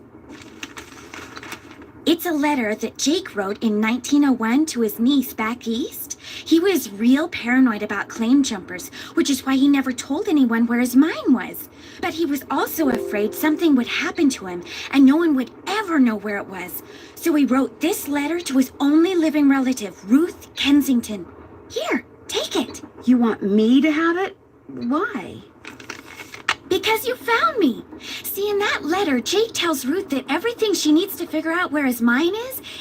It's a letter that Jake wrote in 1901 to his niece back east. He was real paranoid about claim jumpers, which is why he never told anyone where his mine was. But he was also afraid something would happen to him and no one would ever know where it was. So he wrote this letter to his only living relative, Ruth Kensington. Here, take it. You want me to have it? Why? Because you found me. See, in that letter, Jake tells Ruth that everything she needs to figure out where his mine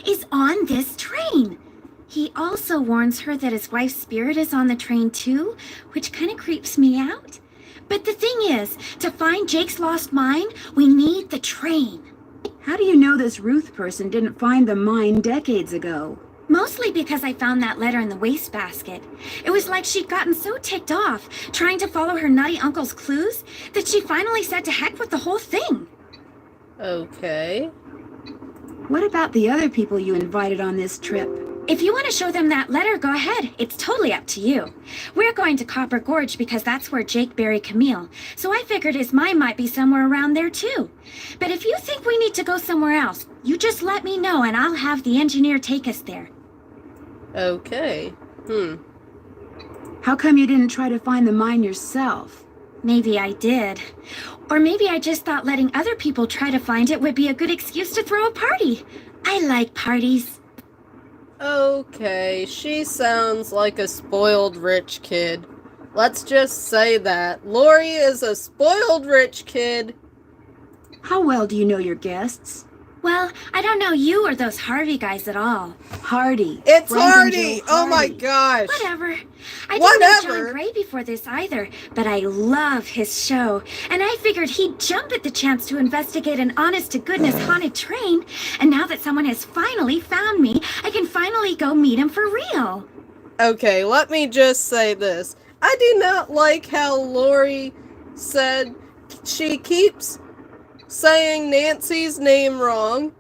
is on this train. He also warns her that his wife's spirit is on the train too, which kind of creeps me out. But the thing is, to find Jake's lost mine, we need the train. How do you know this Ruth person didn't find the mine decades ago? Mostly because I found that letter in the wastebasket. It was like she'd gotten so ticked off trying to follow her nutty uncle's clues that she finally said to heck with the whole thing. Okay. What about the other people you invited on this trip? If you want to show them that letter, go ahead. It's totally up to you. We're going to Copper Gorge because that's where Jake buried Camille, so I figured his mine might be somewhere around there too. But if you think we need to go somewhere else, you just let me know and I'll have the engineer take us there. Okay. How come you didn't try to find the mine yourself? Maybe I did. Or maybe I just thought letting other people try to find it would be a good excuse to throw a party. I like parties. Okay, she sounds like a spoiled rich kid. Let's just say that. Lori is a spoiled rich kid. How well do you know your guests? Well, I don't know you or those Harvey guys at all. Hardy. It's Frank and Hardy! Joe Oh my Hardy. gosh! Whatever. I didn't know John Gray before this either, but I love his show. And I figured he'd jump at the chance to investigate an honest-to-goodness haunted train. And now that someone has finally found me, I can finally go meet him for real. Okay, let me just say this. I do not like how Lori said she keeps saying Nancy's name wrong,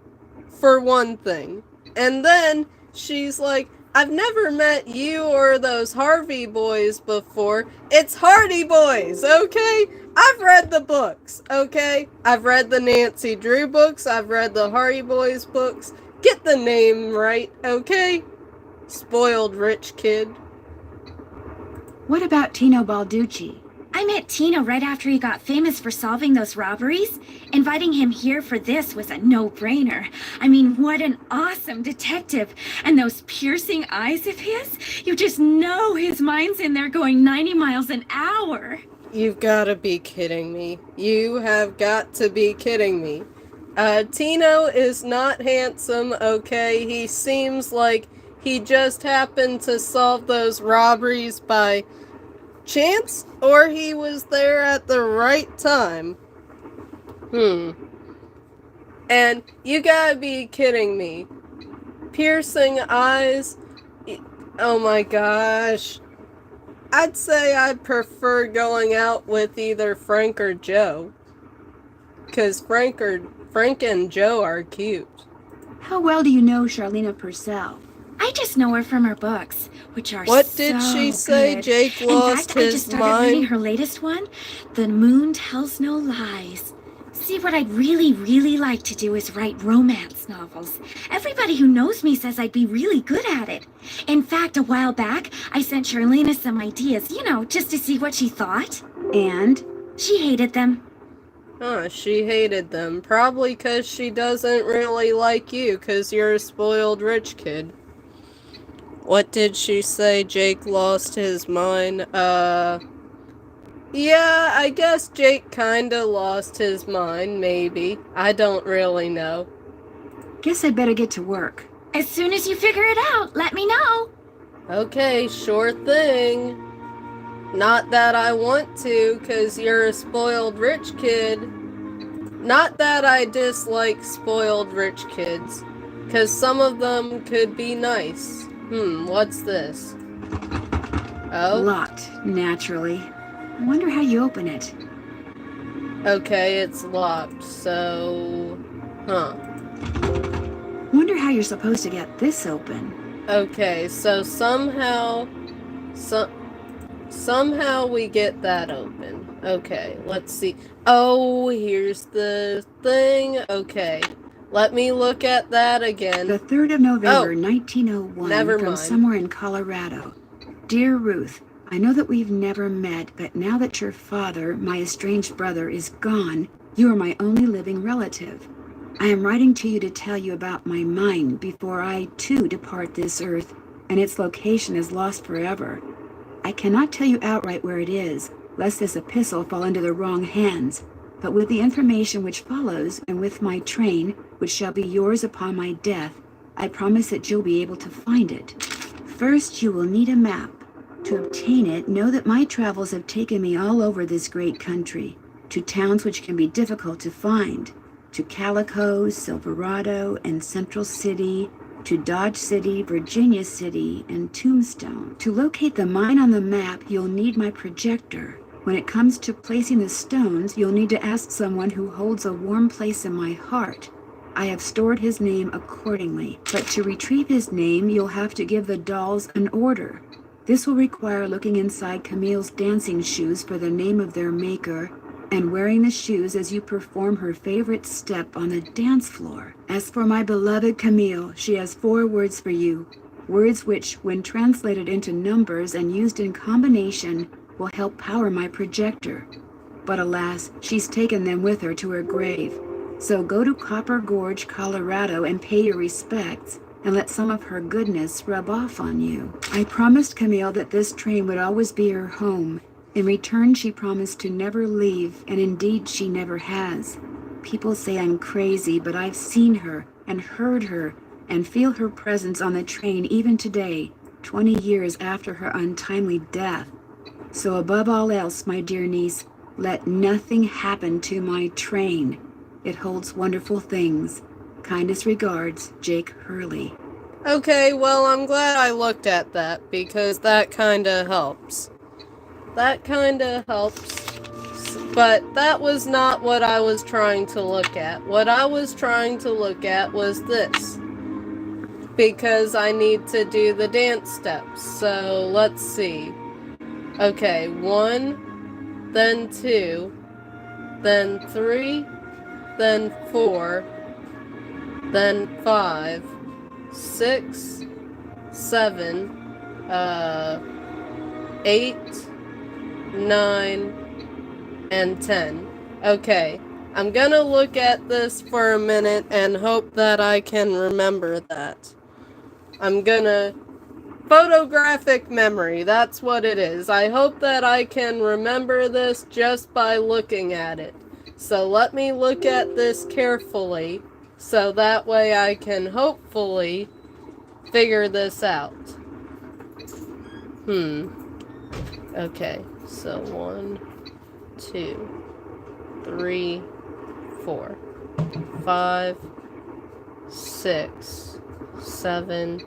for one thing. And then she's like, I've never met you or those Harvey boys before. It's Hardy Boys, okay? I've read the books, okay? I've read the Nancy Drew books. I've read the Hardy Boys books. Get the name right, okay? Spoiled rich kid. What about Tino Balducci? I met Tino right after he got famous for solving those robberies. Inviting him here for this was a no-brainer. I mean, what an awesome detective. And those piercing eyes of his, you just know his mind's in there going 90 miles an hour. You've got to be kidding me. You have got to be kidding me. Tino is not handsome, okay? He seems like he just happened to solve those robberies by chance, or he was there at the right time. And you gotta be kidding me. Piercing eyes? Oh my gosh. I'd say I'd prefer going out with either Frank or Joe. Because Frank and Joe are cute. How well do you know Charlena Purcell? I just know her from her books, which are What so did she say? good. Jake lost In fact, I just his started reading mind? her latest one, The Moon Tells No Lies. See, what I'd really like to do is write romance novels. Everybody who knows me says I'd be really good at it. In fact, a while back, I sent Charlena some ideas, just to see what she thought. And? She hated them. She hated them. Probably because she doesn't really like you, because you're a spoiled rich kid. What did she say? Jake lost his mind? Yeah, I guess Jake kinda lost his mind, maybe. I don't really know. Guess I'd better get to work. As soon as you figure it out, let me know. Okay, sure thing. Not that I want to, 'cause you're a spoiled rich kid. Not that I dislike spoiled rich kids, 'cause some of them could be nice. What's this? Oh? Locked, naturally. I wonder how you open it. Okay, it's locked, so... Wonder how you're supposed to get this open. Okay, so somehow we get that open. Okay, let's see. Oh, here's the thing. Okay. Let me look at that again. The 3rd of November, Oh, 1901, never from mind. somewhere in Colorado. Dear Ruth, I know that we've never met, but now that your father, my estranged brother, is gone, you are my only living relative. I am writing to you to tell you about my mind before I, too, depart this earth, and its location is lost forever. I cannot tell you outright where it is, lest this epistle fall into the wrong hands, but with the information which follows, and with my train, which shall be yours upon my death, I promise that you'll be able to find it. First, you will need a map. To obtain it, know that my travels have taken me all over this great country, to towns which can be difficult to find, to Calico, Silverado, and Central City, to Dodge City, Virginia City, and Tombstone. To locate the mine on the map, you'll need my projector. When it comes to placing the stones, you'll need to ask someone who holds a warm place in my heart. I have stored his name accordingly, but to retrieve his name, you'll have to give the dolls an order. This will require looking inside Camille's dancing shoes for the name of their maker, and wearing the shoes as you perform her favorite step on the dance floor. As for my beloved Camille, she has 4 words for you, words which, when translated into numbers and used in combination, will help power my projector. But alas, she's taken them with her to her grave. So go to Copper Gorge, Colorado, and pay your respects, and let some of her goodness rub off on you. I promised Camille that this train would always be her home. In return, she promised to never leave, and indeed she never has. People say I'm crazy, but I've seen her, and heard her, and feel her presence on the train even today, 20 years after her untimely death. So above all else, my dear niece, let nothing happen to my train. It holds wonderful things. Kindest regards, Jake Hurley. Okay, well, I'm glad I looked at that, because that kinda helps. That kinda helps. But that was not what I was trying to look at. What I was trying to look at was this. Because I need to do the dance steps. So, let's see. Okay, 1, then 2, then 3, then 4, then 5, 6, 7, 8, 9, and 10. Okay, I'm gonna look at this for a minute and hope that I can remember that. I'm gonna... Photographic memory, that's what it is. I hope that I can remember this just by looking at it. So let me look at this carefully, so that way I can hopefully figure this out. Okay, so 1, 2, 3, 4, 5, 6, 7,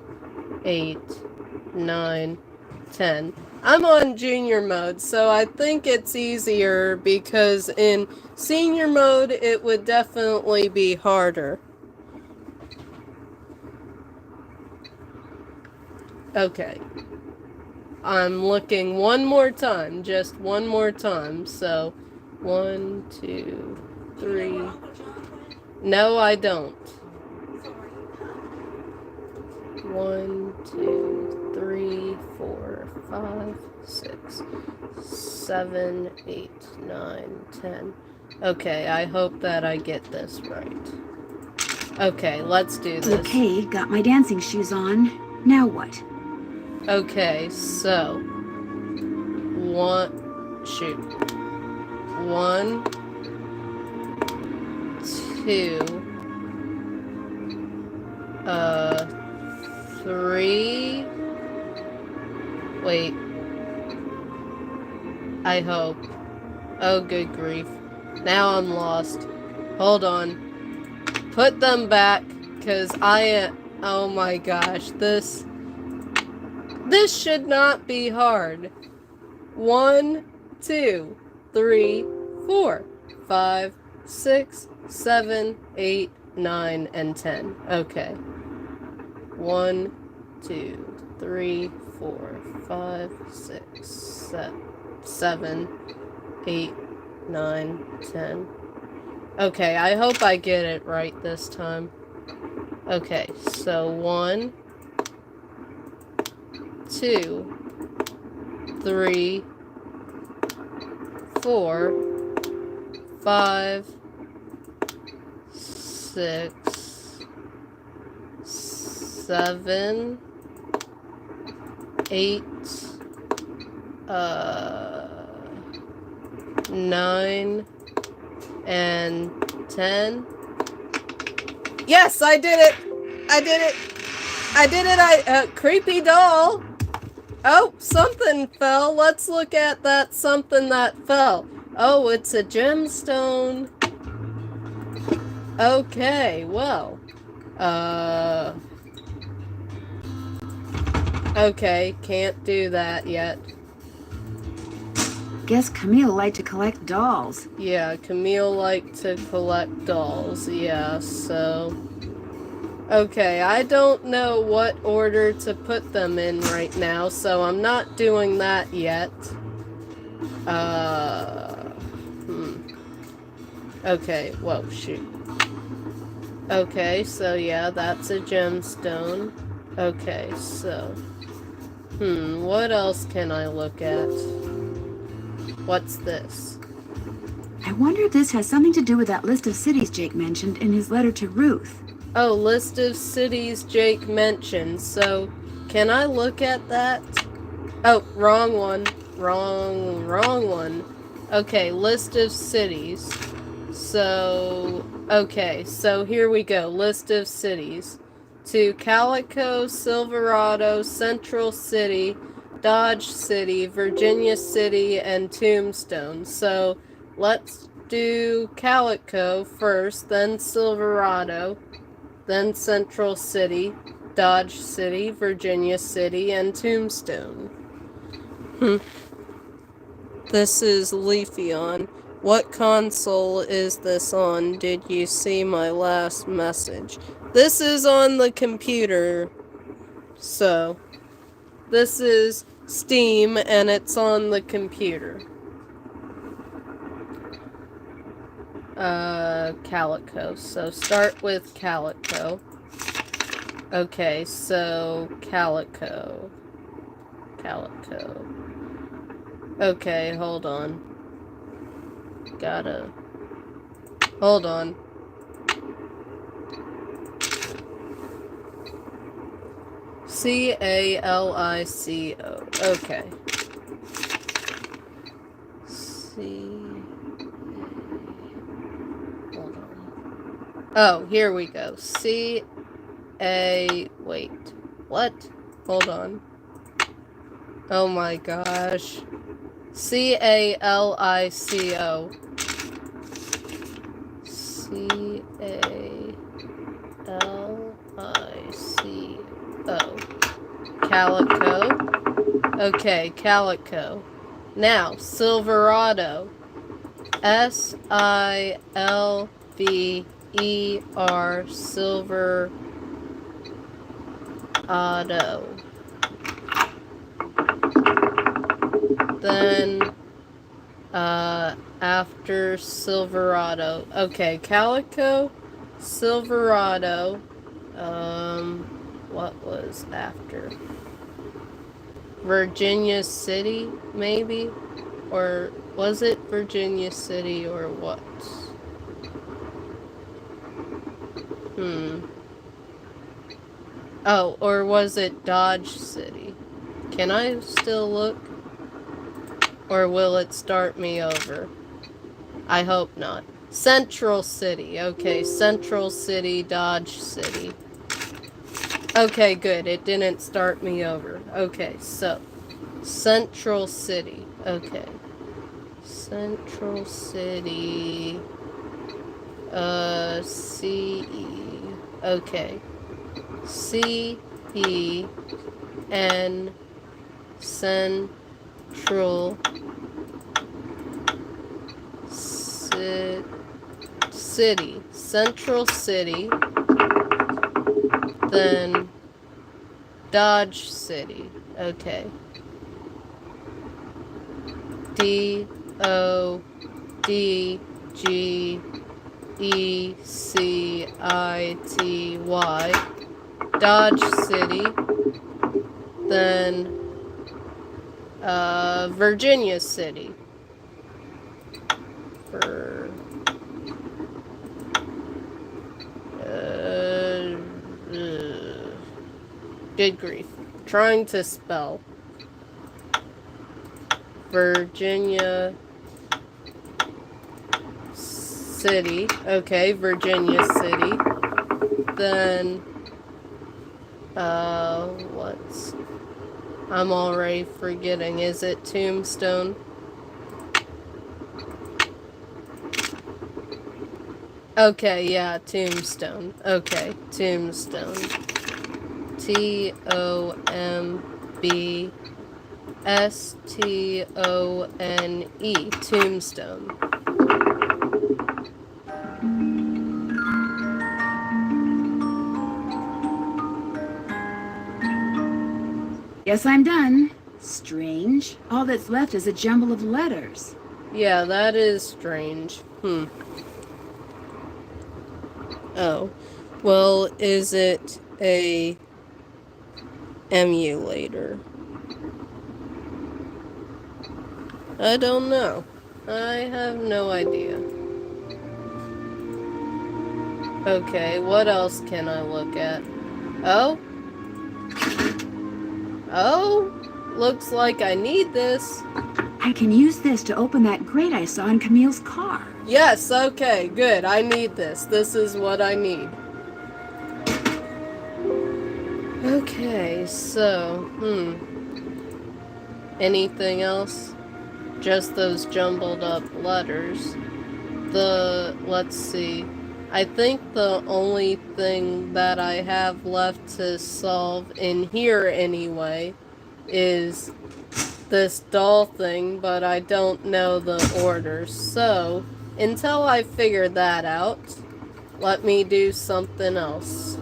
8, 9, 10. I'm on junior mode, so I think it's easier because in senior mode it would definitely be harder. Okay. I'm looking one more time, just one more time. So 1, 2, 3. No, I don't. 1, 2, 3, 4, 5, 6, 7, 8, 9, 10. Okay, I hope that I get this right. Okay, let's do this. Okay, got my dancing shoes on. Now what? Okay, so 1, 2, 3. Wait. I hope. Oh, good grief. Now I'm lost. Hold on. Put them back, cause oh my gosh, this should not be hard. 1, 2, 3, 4, 5, 6, 7, 8, 9, and 10. Okay. 1, 2, 3, 4, 5, 6, 7, 8, 9, 10. Okay, I hope I get it right this time. Okay, so 1, 2, 3, 4, 5, 6, 7, 8, 9, and 10. Yes, I did it! I did it! I did it! Creepy doll! Oh, something fell. Let's look at that something that fell. Oh, it's a gemstone. Okay, well. Okay, can't do that yet. Guess Camille liked to collect dolls. Yeah, Camille liked to collect dolls. Yeah, so... Okay, I don't know what order to put them in right now, so I'm not doing that yet. Okay, whoa, shoot. Okay, so yeah, that's a gemstone. Okay, so... what else can I look at? What's this? I wonder if this has something to do with that list of cities Jake mentioned in his letter to Ruth. Oh, list of cities Jake mentioned. So, can I look at that? Oh, wrong one. Wrong one. Okay, list of cities. So, okay, so here we go. List of cities. To Calico, Silverado, Central City, Dodge City, Virginia City, and Tombstone. So, let's do Calico first, then Silverado, then Central City, Dodge City, Virginia City, and Tombstone. This is Leafeon. What console is this on? Did you see my last message? This is on the computer. So, this is Steam, and it's on the computer. Calico. So start with Calico. Okay, so Calico. Okay, hold on. Hold on. Calico. Okay. Hold on. Oh, here we go. Wait. What? Hold on. Oh my gosh. Calico. Calico. Okay, Calico. Now, Silverado. Silver, Silverado. Then, after Silverado. Okay, Calico, Silverado. What was after? Virginia City, maybe? Or was it Virginia City or what? Oh, or was it Dodge City? Can I still look? Or will it start me over? I hope not. Central City. Okay, Central City, Dodge City. Okay, good. It didn't start me over. Okay, so Central City. Okay. Central City. CE. Okay. CEN Central City. Central City. Then Dodge City. Okay. DODGE Dodge City, then Virginia City. Good grief. Trying to spell. Virginia City. Okay, Virginia City. Then, I'm already forgetting. Is it Tombstone? Okay, yeah, Tombstone. Okay, Tombstone. Tombstone. Tombstone. Guess I'm done. Strange. All that's left is a jumble of letters. Yeah, that is strange. Oh. Well, is it a emulator? I don't know. I have no idea. Okay, what else can I look at? Oh? Oh? Looks like I need this. I can use this to open that grate I saw in Camille's car. Yes, okay, good. I need this. This is what I need. Okay, so, anything else? Just those jumbled up letters. Let's see. I think the only thing that I have left to solve in here anyway is this doll thing, but I don't know the order. So, until I figure that out, let me do something else.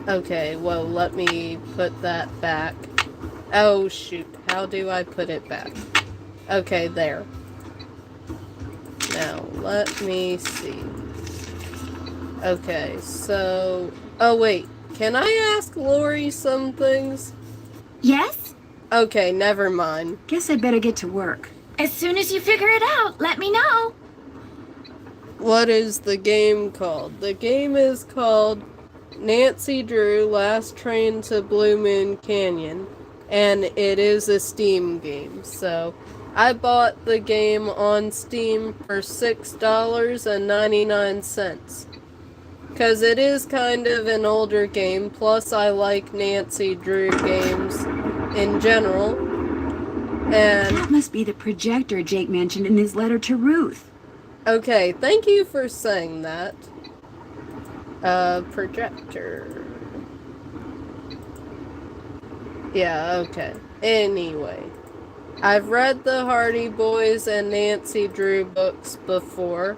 Okay, well, let me put that back. Oh, shoot. How do I put it back? Okay, there. Now, let me see. Okay, so... Oh, wait. Can I ask Lori some things? Yes? Okay, never mind. Guess I'd better get to work. As soon as you figure it out, let me know. What is the game called? The game is called Nancy Drew Last Train to Blue Moon Canyon, and it is a Steam game. So I bought the game on Steam for $6.99 because it is kind of an older game, plus I like Nancy Drew games in general. And that must be the projector Jake mentioned in his letter to Ruth. Okay, thank you for saying that. Projector. Yeah, okay. Anyway, I've read the Hardy Boys and Nancy Drew books before,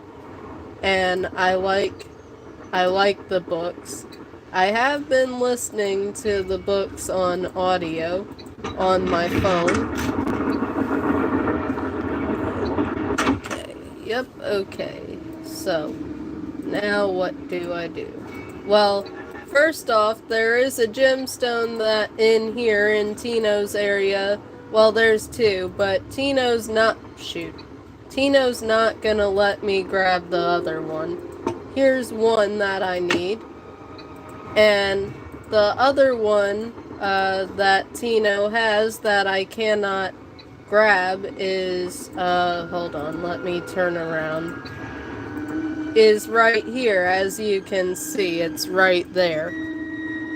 and I like the books. I have been listening to the books on audio on my phone. Okay, yep, okay. So, now what do I do? Well, first off, there is a gemstone that in here in Tino's area. Well, there's two, but Tino's not gonna let me grab the other one. Here's one that I need. And the other one that Tino has that I cannot grab is, hold on, let me turn around. Is right here, as you can see, it's right there.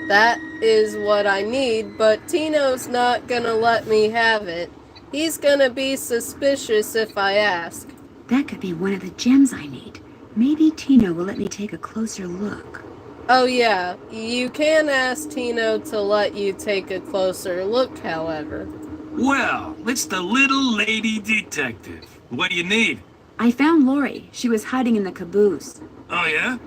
That is what I need, but Tino's not gonna let me have it. He's gonna be suspicious if I ask. That could be one of the gems I need. Maybe Tino will let me take a closer look. Oh yeah, you can ask Tino to let you take a closer look, however. Well, it's the little lady detective. What do you need? I found Lori. She was hiding in the caboose. Oh yeah?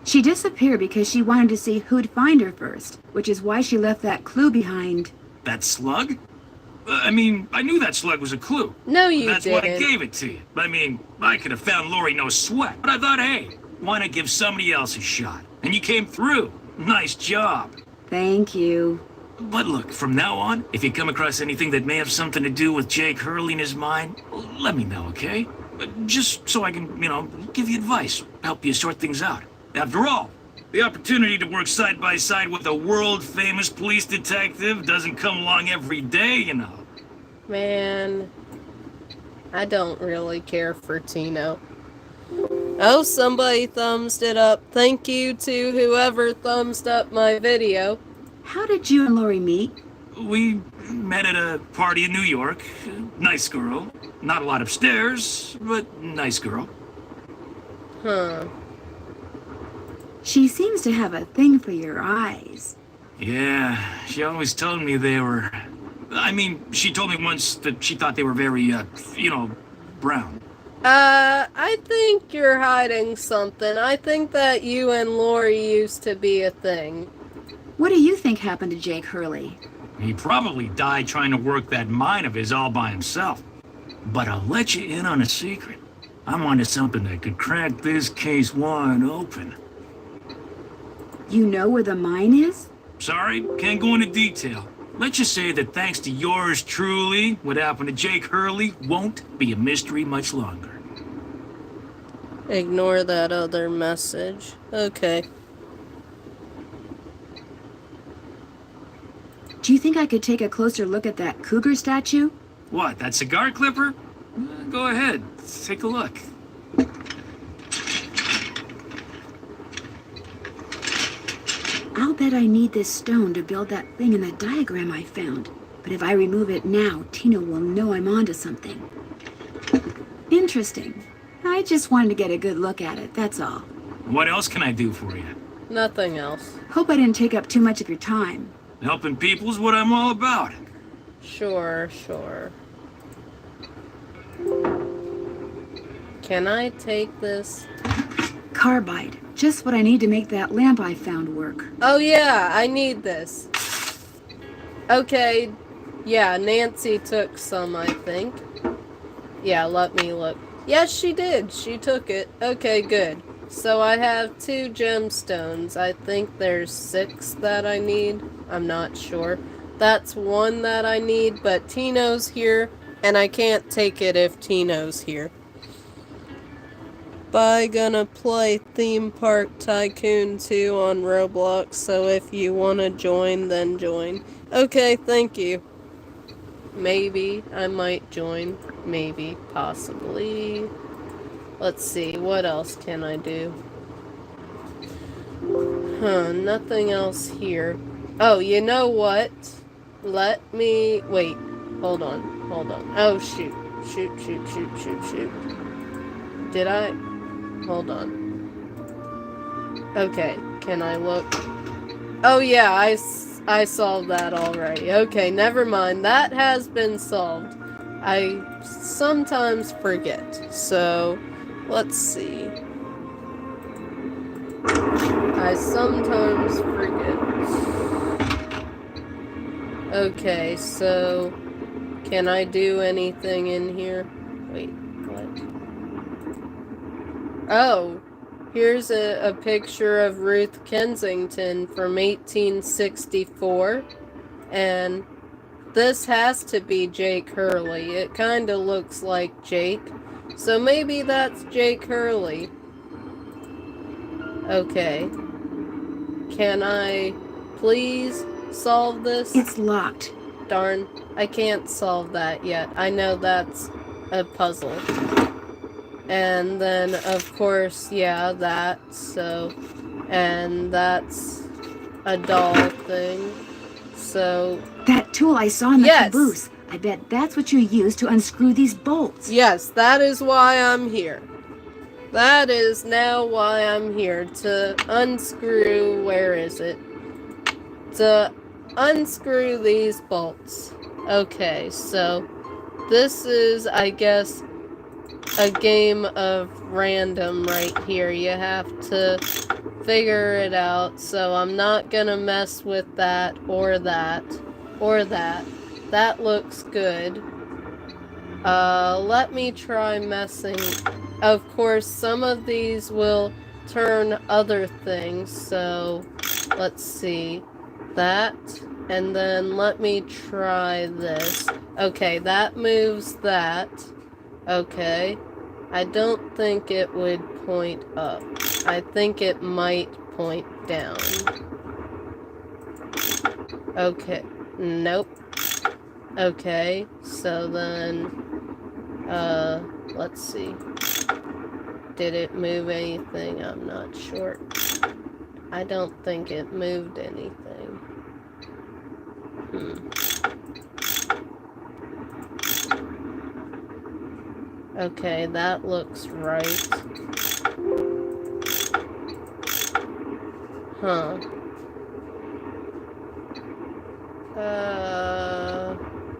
She disappeared because she wanted to see who'd find her first, which is why she left that clue behind. That slug? I mean, I knew that slug was a clue. No, you That's didn't. why I gave it to you. I mean, I could have found Lori no sweat. But I thought, hey, why not give somebody else a shot? And you came through. Nice job. Thank you. But look, from now on, if you come across anything that may have something to do with Jake Hurley in his mind, let me know, okay? Just so I can, give you advice, help you sort things out. After all, the opportunity to work side by side with a world-famous police detective doesn't come along every day, Man, I don't really care for Tino. Oh, somebody thumbs it up. Thank you to whoever thumbs up my video. How did you and Lori meet? We met at a party in New York. Nice girl. Not a lot upstairs, but nice girl. Huh. She seems to have a thing for your eyes. Yeah, she always told me they were... I mean, she told me once that she thought they were very, brown. I think you're hiding something. I think that you and Lori used to be a thing. What do you think happened to Jake Hurley? He probably died trying to work that mine of his all by himself. But I'll let you in on a secret. I'm onto something that could crack this case wide open. You know where the mine is? Sorry, can't go into detail. Let's just say that thanks to yours truly, what happened to Jake Hurley won't be a mystery much longer. Ignore that other message. Okay. Do you think I could take a closer look at that cougar statue? What, that cigar clipper? Go ahead, take a look. I'll bet I need this stone to build that thing in the diagram I found. But if I remove it now, Tino will know I'm onto something. Interesting. I just wanted to get a good look at it, that's all. What else can I do for you? Nothing else. Hope I didn't take up too much of your time. Helping people's what I'm all about. Sure. Can I take this? Carbide. Just what I need to make that lamp I found work. Oh yeah, I need this. Okay. Yeah, Nancy took some, I think. Yeah, let me look. Yes, she did. She took it. Okay, good. So I have 2 gemstones. I think there's 6 that I need. I'm not sure. That's 1 that I need, but Tino's here, and I can't take it if Tino's here. But gonna play Theme Park Tycoon 2 on Roblox, so if you wanna join, then join. Okay, thank you. Maybe I might join. Maybe. Possibly. Let's see, what else can I do? Nothing else here. Oh, you know what? Let me... Wait. Hold on. Oh, shoot. Shoot. Did I... Hold on. Okay, can I look? Oh yeah, I solved that already. Okay, never mind. That has been solved. I sometimes forget. So, let's see. I sometimes forget. Okay, so... Can I do anything in here? Wait, what? Oh, here's a picture of Ruth Kensington from 1864, and this has to be Jake Hurley. It kind of looks like Jake, so maybe that's Jake Hurley. Okay. Can I please solve this? It's locked. Darn, I can't solve that yet. I know that's a puzzle. And then, of course, yeah, that, so, and that's a doll thing, so... That tool I saw in the caboose. I bet that's what you use to unscrew these bolts. Yes, that is why I'm here. That is now why I'm here, to unscrew, where is it? To unscrew these bolts. Okay, so, this is, I guess... a game of random right here. You have to figure it out, so I'm not gonna mess with that or that or that. That looks good. Let me try messing. Of course, some of these will turn other things, so let's see. That, and then let me try this. Okay, that moves that. Okay. I don't think it would point up. I think it might point down. Okay. Nope. Okay, so then, let's see. Did it move anything? I'm not sure. I don't think it moved anything. Okay, that looks right. Huh.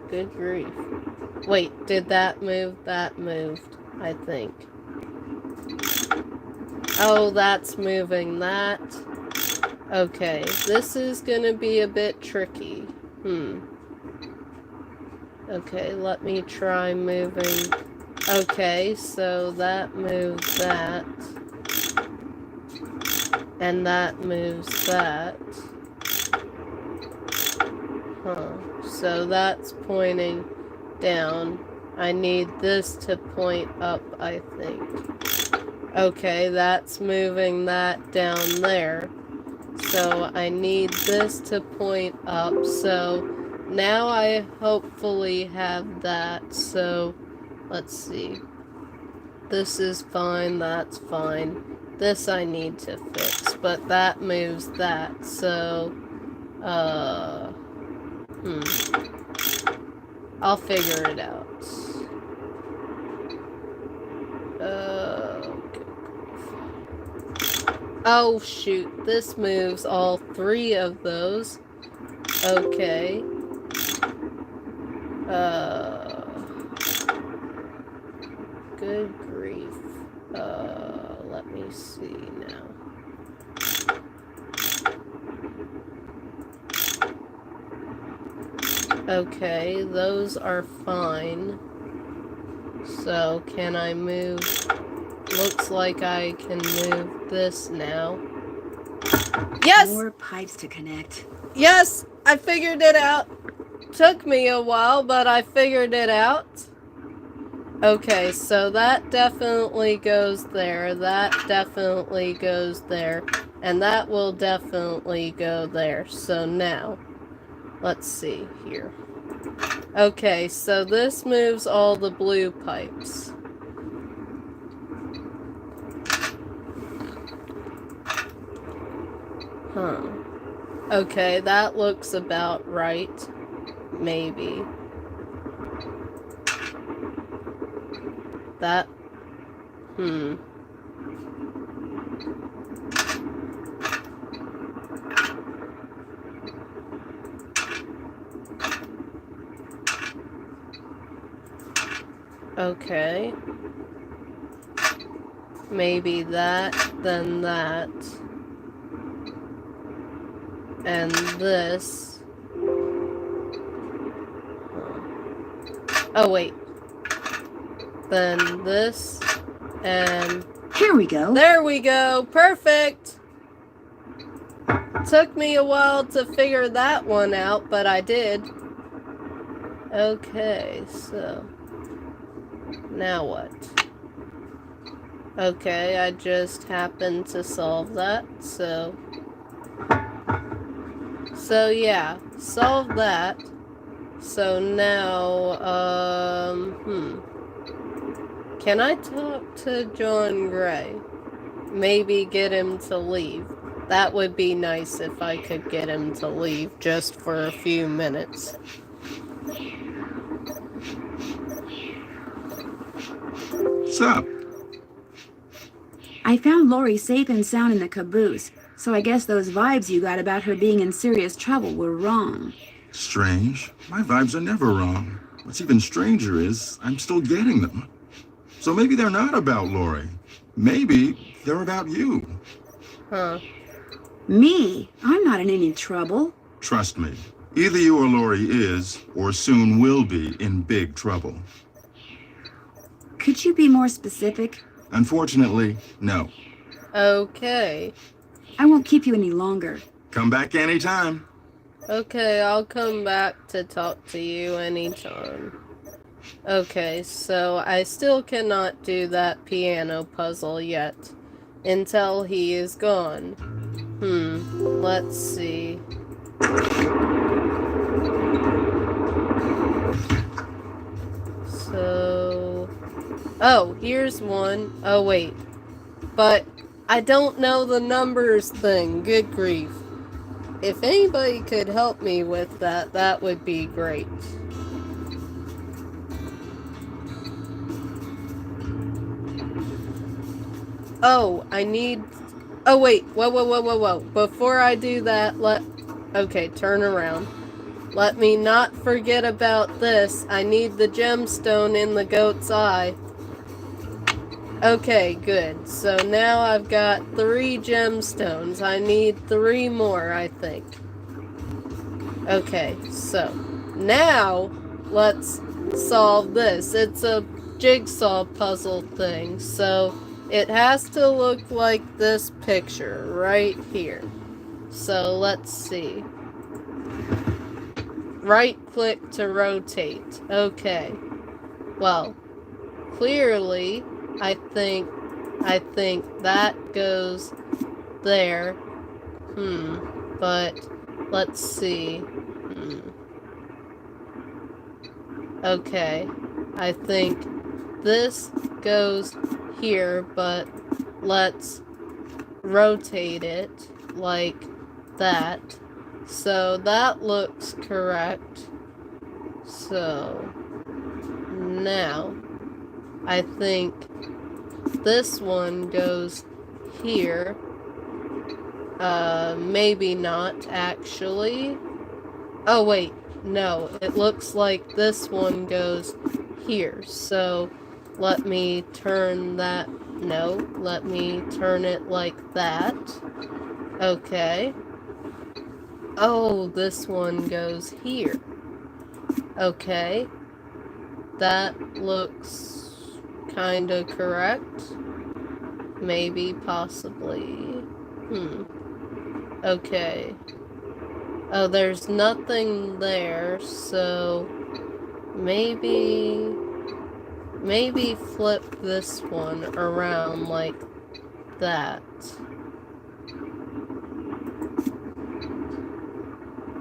Good grief. Wait, did that move? That moved, I think. Oh, that's moving that. Okay, this is gonna be a bit tricky. Okay, let me try moving. Okay, so that moves that. And that moves that. Huh. So that's pointing down. I need this to point up, I think. Okay, that's moving that down there. So I need this to point up. So now I hopefully have that. So let's see. This is fine, that's fine. This I need to fix, but that moves that. So, I'll figure it out. Okay. Oh shoot, this moves all three of those. Okay. Good grief. Let me see now. Okay, those are fine. So, can I move? Looks like I can move this now. Yes! More pipes to connect. Yes! I figured it out. Took me a while, but I figured it out. Okay, so that definitely goes there. That definitely goes there. And that will definitely go there. So now, let's see here. Okay, so this moves all the blue pipes. Huh. Okay, that looks about right. Maybe. That... Okay. Maybe that, then that. And this. Oh, wait. Then this, and... Here we go. There we go! Perfect! Took me a while to figure that one out, but I did. Okay, so... Now what? Okay, I just happened to solve that, so... So yeah, solve that. So now, can I talk to John Gray? Maybe get him to leave. That would be nice if I could get him to leave just for a few minutes. What's up? I found Lori safe and sound in the caboose, so I guess those vibes you got about her being in serious trouble were wrong. Strange. My vibes are never wrong. What's even stranger is I'm still getting them. So maybe they're not about Lori. Maybe they're about you. Huh. Me? I'm not in any trouble. Trust me. Either you or Lori is, or soon will be, in big trouble. Could you be more specific? Unfortunately, no. Okay. I won't keep you any longer. Come back anytime. Okay, I'll come back to talk to you anytime. Okay, so I still cannot do that piano puzzle yet. Until he is gone. Let's see. So... Oh, here's one. Oh, wait. But I don't know the numbers thing. Good grief. If anybody could help me with that, that would be great. Oh, I need... Oh, wait. Whoa. Before I do that, Okay, turn around. Let me not forget about this. I need the gemstone in the goat's eye. Okay, good. So now I've got 3 gemstones. I need 3 more, I think. Okay, so now let's solve this. It's a jigsaw puzzle thing, so it has to look like this picture right here. So let's see. Right click to rotate. Okay. Well, clearly, I think that goes there. But let's see. Okay. I think this goes here, but let's rotate it like that. So that looks correct. So now I think this one goes here. Maybe not actually. Oh wait, no, it looks like this one goes here. So let me turn that. No, let me turn it like that. Okay. Oh, this one goes here. Okay. That looks kinda correct. Maybe, possibly. Okay. Oh, there's nothing there, so maybe flip this one around like that.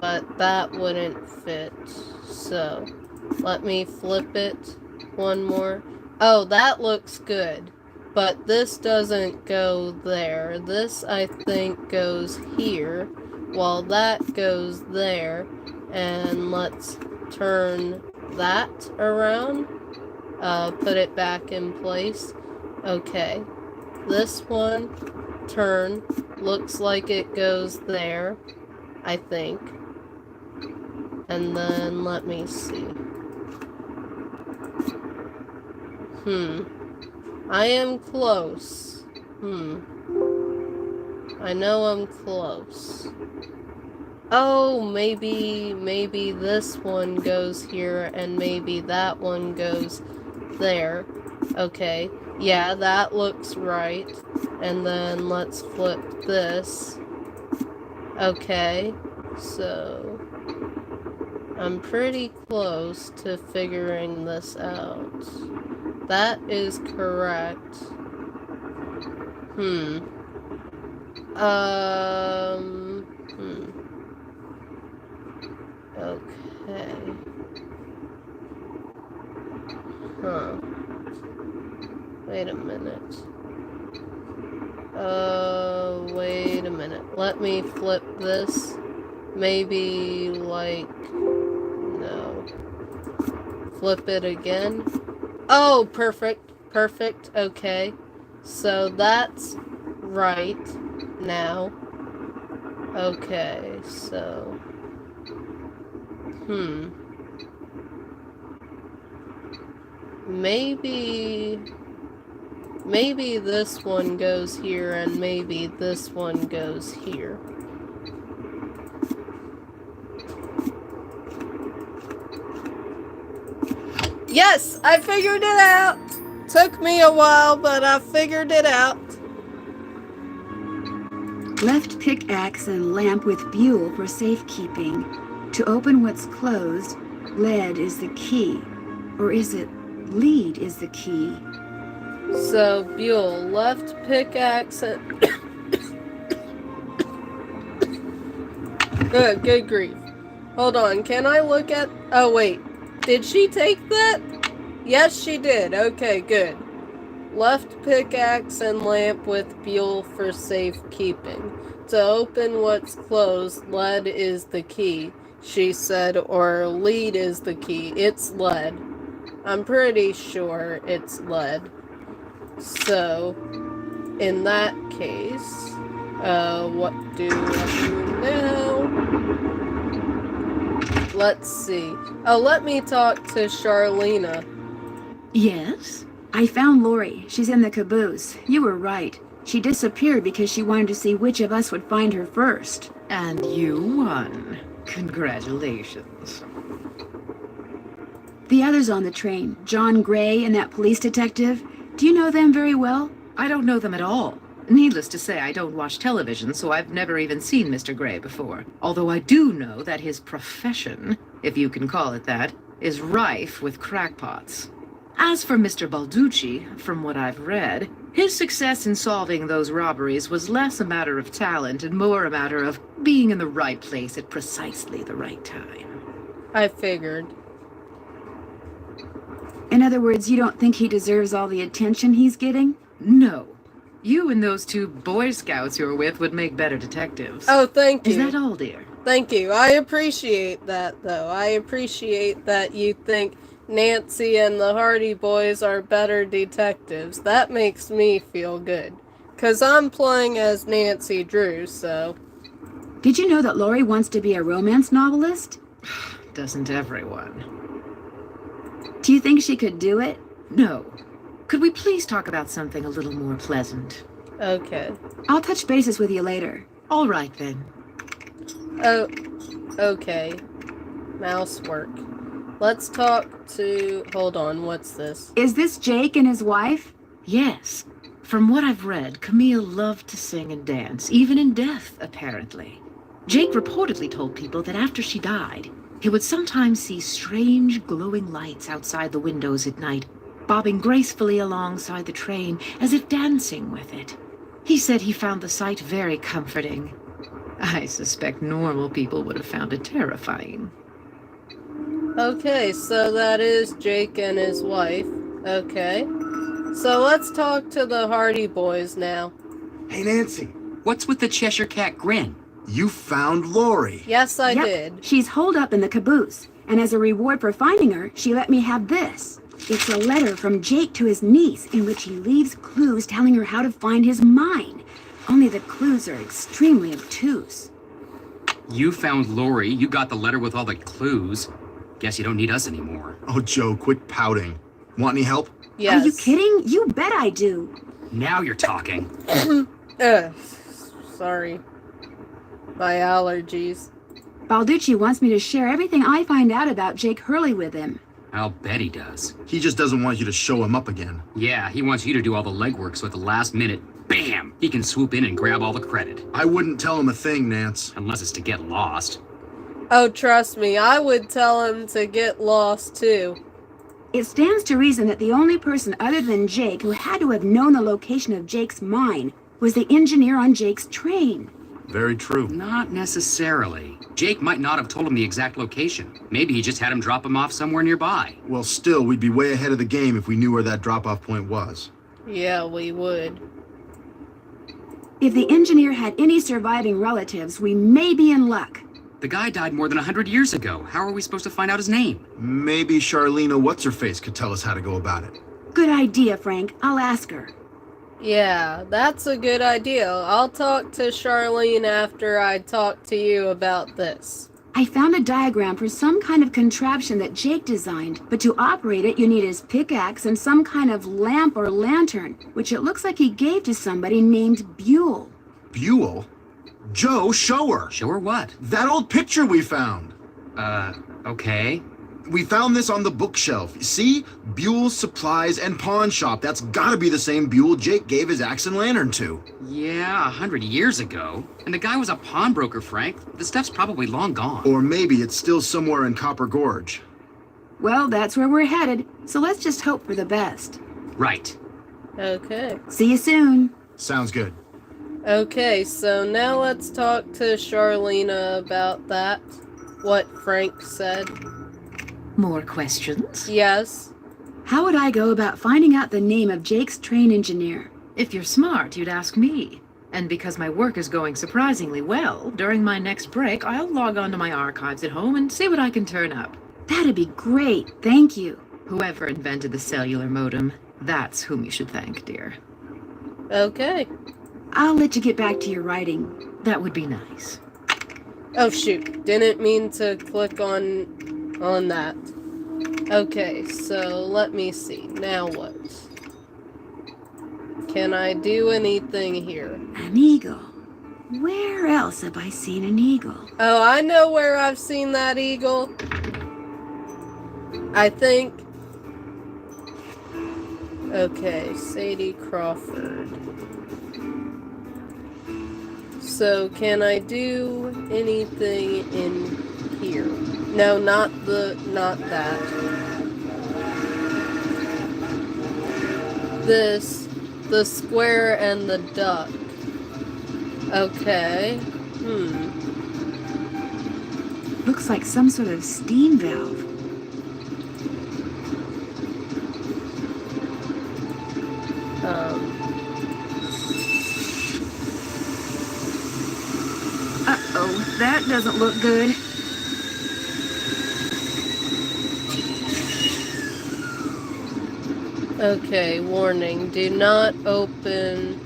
But that wouldn't fit, so let me flip it one more. Oh, that looks good, but this doesn't go there. This, I think, goes here, while that goes there, and let's turn that around, put it back in place. Okay, this one, turn, looks like it goes there, I think. And then, let me see. I am close. I know I'm close. Oh, maybe this one goes here and maybe that one goes there. Okay. Yeah, that looks right. And then let's flip this. Okay. So I'm pretty close to figuring this out. That is correct. Okay. Wait a minute. Wait a minute. Let me flip this. Maybe, like... No. Flip it again. Oh, perfect. Perfect. Okay. So that's right now. Okay, so... Maybe this one goes here and maybe this one goes here. Yes, I figured it out. Took me a while, but I figured it out. Left pickaxe and lamp with Buell for safekeeping. To open what's closed, lead is the key. Or is it lead is the key? So, Buell, left pickaxe and... good grief. Hold on, can I look at... Oh, wait. Did she take that? Yes, she did. Okay, good. Left pickaxe and lamp with Buell for safekeeping. To open what's closed, lead is the key, she said, or lead is the key. It's lead. I'm pretty sure it's lead. So, in that case, what do I do now? Let's see. Oh, let me talk to Charlena. Yes? I found Lori. She's in the caboose. You were right. She disappeared because she wanted to see which of us would find her first. And you won. Congratulations. The others on the train, John Gray and that police detective, do you know them very well? I don't know them at all. Needless to say, I don't watch television, so I've never even seen Mr. Gray before. Although I do know that his profession, if you can call it that, is rife with crackpots. As for Mr. Balducci, from what I've read, his success in solving those robberies was less a matter of talent and more a matter of being in the right place at precisely the right time. I figured. In other words, you don't think he deserves all the attention he's getting? No. You and those two Boy Scouts you're with would make better detectives. Oh, thank you. Is that all, dear? Thank you. I appreciate that, though. I appreciate that you think Nancy and the Hardy Boys are better detectives. That makes me feel good. 'Cause I'm playing as Nancy Drew, so... Did you know that Lori wants to be a romance novelist? Doesn't everyone? Do you think she could do it? No. Could we please talk about something a little more pleasant? Okay. I'll touch bases with you later. All right, then. Oh, okay. Mouse work. Let's talk to... Hold on, what's this? Is this Jake and his wife? Yes. From what I've read, Camille loved to sing and dance, even in death, apparently. Jake reportedly told people that after she died, he would sometimes see strange glowing lights outside the windows at night, bobbing gracefully alongside the train as if dancing with it. He said he found the sight very comforting. I suspect normal people would have found it terrifying. Okay, so that is Jake and his wife. Okay. So let's talk to the Hardy Boys now. Hey, Nancy, What's with the Cheshire Cat grin? you found Lori. Yes, I Yep, did. she's holed up in the caboose. And as a reward for finding her, she let me have this. It's a letter from Jake to his niece in which he leaves clues telling her how to find his mine. Only the clues are extremely obtuse. You found Lori, you got the letter with all the clues. Guess you don't need us anymore. Oh, Joe, quit pouting. Want any help? Yes. Are you kidding? You bet I do. Now you're talking. Sorry. My allergies. Balducci wants me to share everything I find out about Jake Hurley with him. I'll bet he does. He just doesn't want you to show him up again. Yeah, he wants you to do all the legwork so at the last minute, bam, he can swoop in and grab all the credit. I wouldn't tell him a thing, Nance. Unless it's to get lost. Oh, trust me, I would tell him to get lost too. It stands to reason that the only person other than Jake who had to have known the location of Jake's mine was the engineer on Jake's train. Very true. Not necessarily. Jake might not have told him the exact location. Maybe he just had him drop him off somewhere nearby. Well, still, we'd be way ahead of the game if we knew where that drop-off point was. Yeah, we would. If the engineer had any surviving relatives, we may be in luck. The guy died more than 100 years ago. How are we supposed to find out his name? Maybe Charlena What's-Her-Face could tell us how to go about it. Good idea, Frank. I'll ask her. Yeah, that's a good idea. I'll talk to Charlene after I talk to you about this. I found a diagram for some kind of contraption that Jake designed, but to operate it, you need his pickaxe and some kind of lamp or lantern, which it looks like he gave to somebody named Buell. Buell? Joe, show her! Show her what? That old picture we found! Okay. We found this on the bookshelf. See? Buell's Supplies and Pawn Shop. That's gotta be the same Buell Jake gave his axe and lantern to. Yeah, 100 years ago. And the guy was a pawnbroker, Frank. The stuff's probably long gone. Or maybe it's still somewhere in Copper Gorge. Well, that's where we're headed, so let's just hope for the best. Right. Okay. See you soon. Sounds good. Okay, so now let's talk to Charlena about that. What Frank said. More questions? Yes. How would I go about finding out the name of Jake's train engineer? If you're smart, you'd ask me. And because my work is going surprisingly well, during my next break, I'll log on to my archives at home and see what I can turn up. That'd be great, thank you. Whoever invented the cellular modem, that's whom you should thank, dear. Okay. I'll let you get back to your writing. That would be nice. Oh shoot, didn't mean to click on that. Okay, so let me see. Now what? Can I do anything here? An eagle. Where else have I seen an eagle? Oh, I know where I've seen that eagle. I think... Okay, Sadie Crawford. So, can I do anything in here? No, not that. The square and the duck. Okay. Looks like some sort of steam valve. Uh-oh, that doesn't look good. Okay, warning. Do not open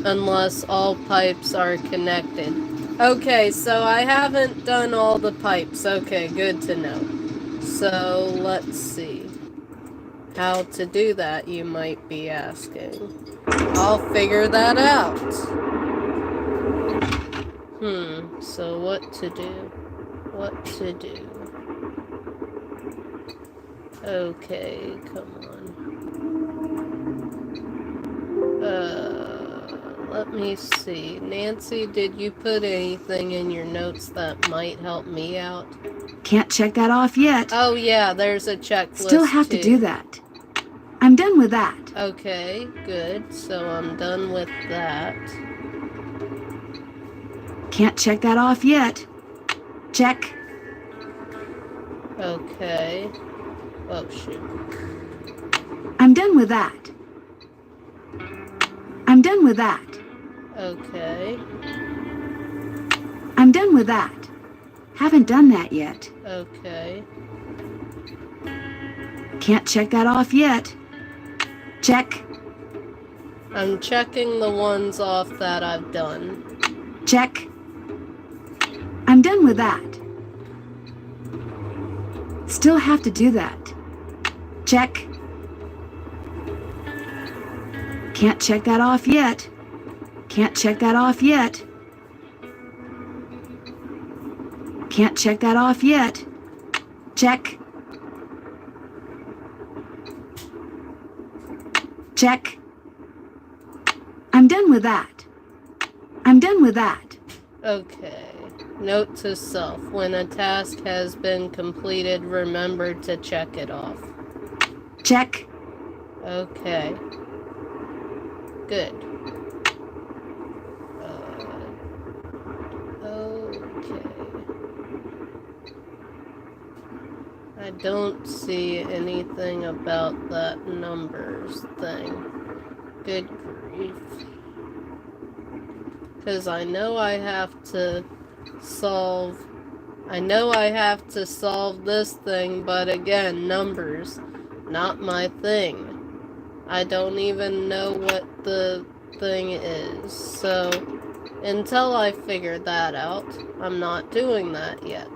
unless all pipes are connected. Okay, so I haven't done all the pipes. Okay, good to know. So, let's see. How to do that, you might be asking. I'll figure that out. So what to do? What to do? Okay, come on. Let me see. Nancy, did you put anything in your notes that might help me out? Can't check that off yet. Oh yeah, there's a checklist. Still have to do that. I'm done with that. Okay, good. So I'm done with that. Can't check that off yet. Check. Okay. Oh shoot. I'm done with that. I'm done with that. Okay. I'm done with that. Haven't done that yet. Okay. Can't check that off yet. Check. I'm checking the ones off that I've done. Check. I'm done with that. Still have to do that. Check. Can't check that off yet. Can't check that off yet. Can't check that off yet. Check. Check. I'm done with that. I'm done with that. Okay. Note to self. When a task has been completed, remember to check it off. Check. Okay. Good. Okay. I don't see anything about that numbers thing. Good grief. Because I know I have to solve this thing, but again, numbers, not my thing. I don't even know what the thing is, so until I figure that out, I'm not doing that yet.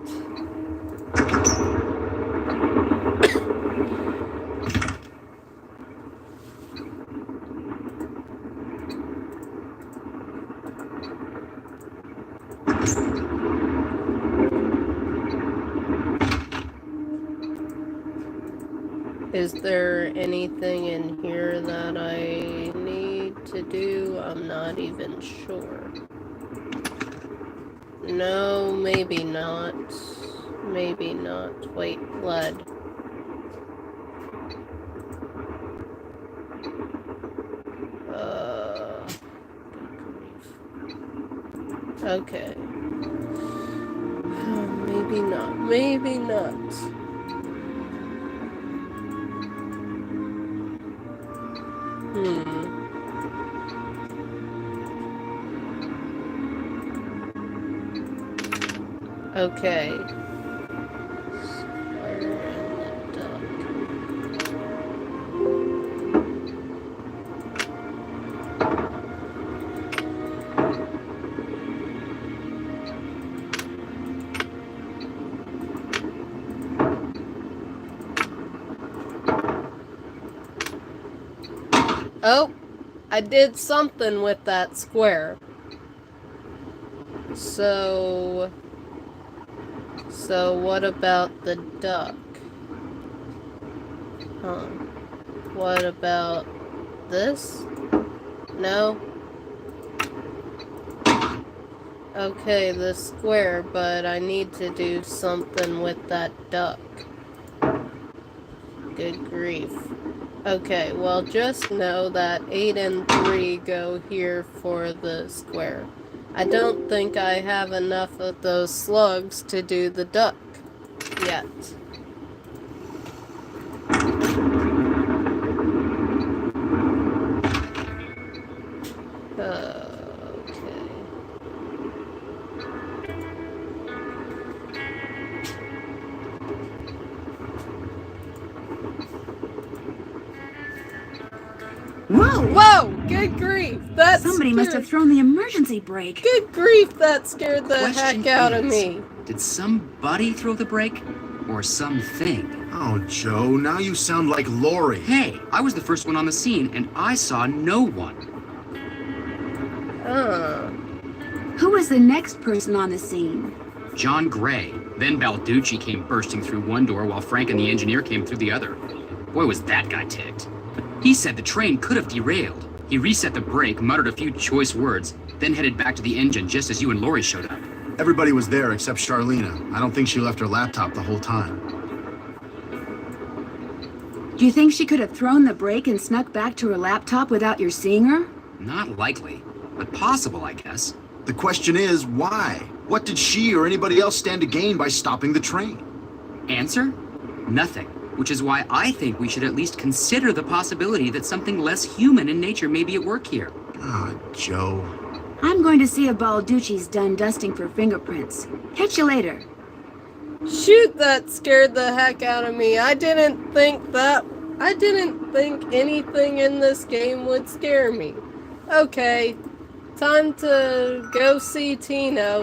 Is there anything in here that I need to do? I'm not even sure. No, maybe not. Maybe not. Wait, lead. Okay. Maybe not. Maybe not. Okay. Spider and the duck. Oh, I did something with that square. So what about the duck? Huh. What about this? No? Okay, the square, but I need to do something with that duck. Good grief. Okay, well, just know that 8 and 3 go here for the square. I don't think I have enough of those slugs to do the duck yet. Whoa! Whoa! Good grief! Somebody must have thrown the emergency brake. Good grief! That scared the Question heck out of is, me. Did somebody throw the brake? Or something? Oh, Joe, now you sound like Lori. Hey, I was the first one on the scene, and I saw no one. Who was the next person on the scene? John Gray. Then Balducci came bursting through one door while Frank and the engineer came through the other. Boy, was that guy ticked. He said the train could have derailed. He reset the brake, muttered a few choice words, then headed back to the engine just as you and Lori showed up. Everybody was there except Charlena. I don't think she left her laptop the whole time. Do you think she could have thrown the brake and snuck back to her laptop without your seeing her? Not likely, but possible, I guess. The question is, why? What did she or anybody else stand to gain by stopping the train? Answer? Nothing. Which is why I think we should at least consider the possibility that something less human in nature may be at work here. Ah, Joe. I'm going to see if Balducci's done dusting for fingerprints. Catch you later. Shoot, that scared the heck out of me. I didn't think anything in this game would scare me. Okay, time to go see Tino.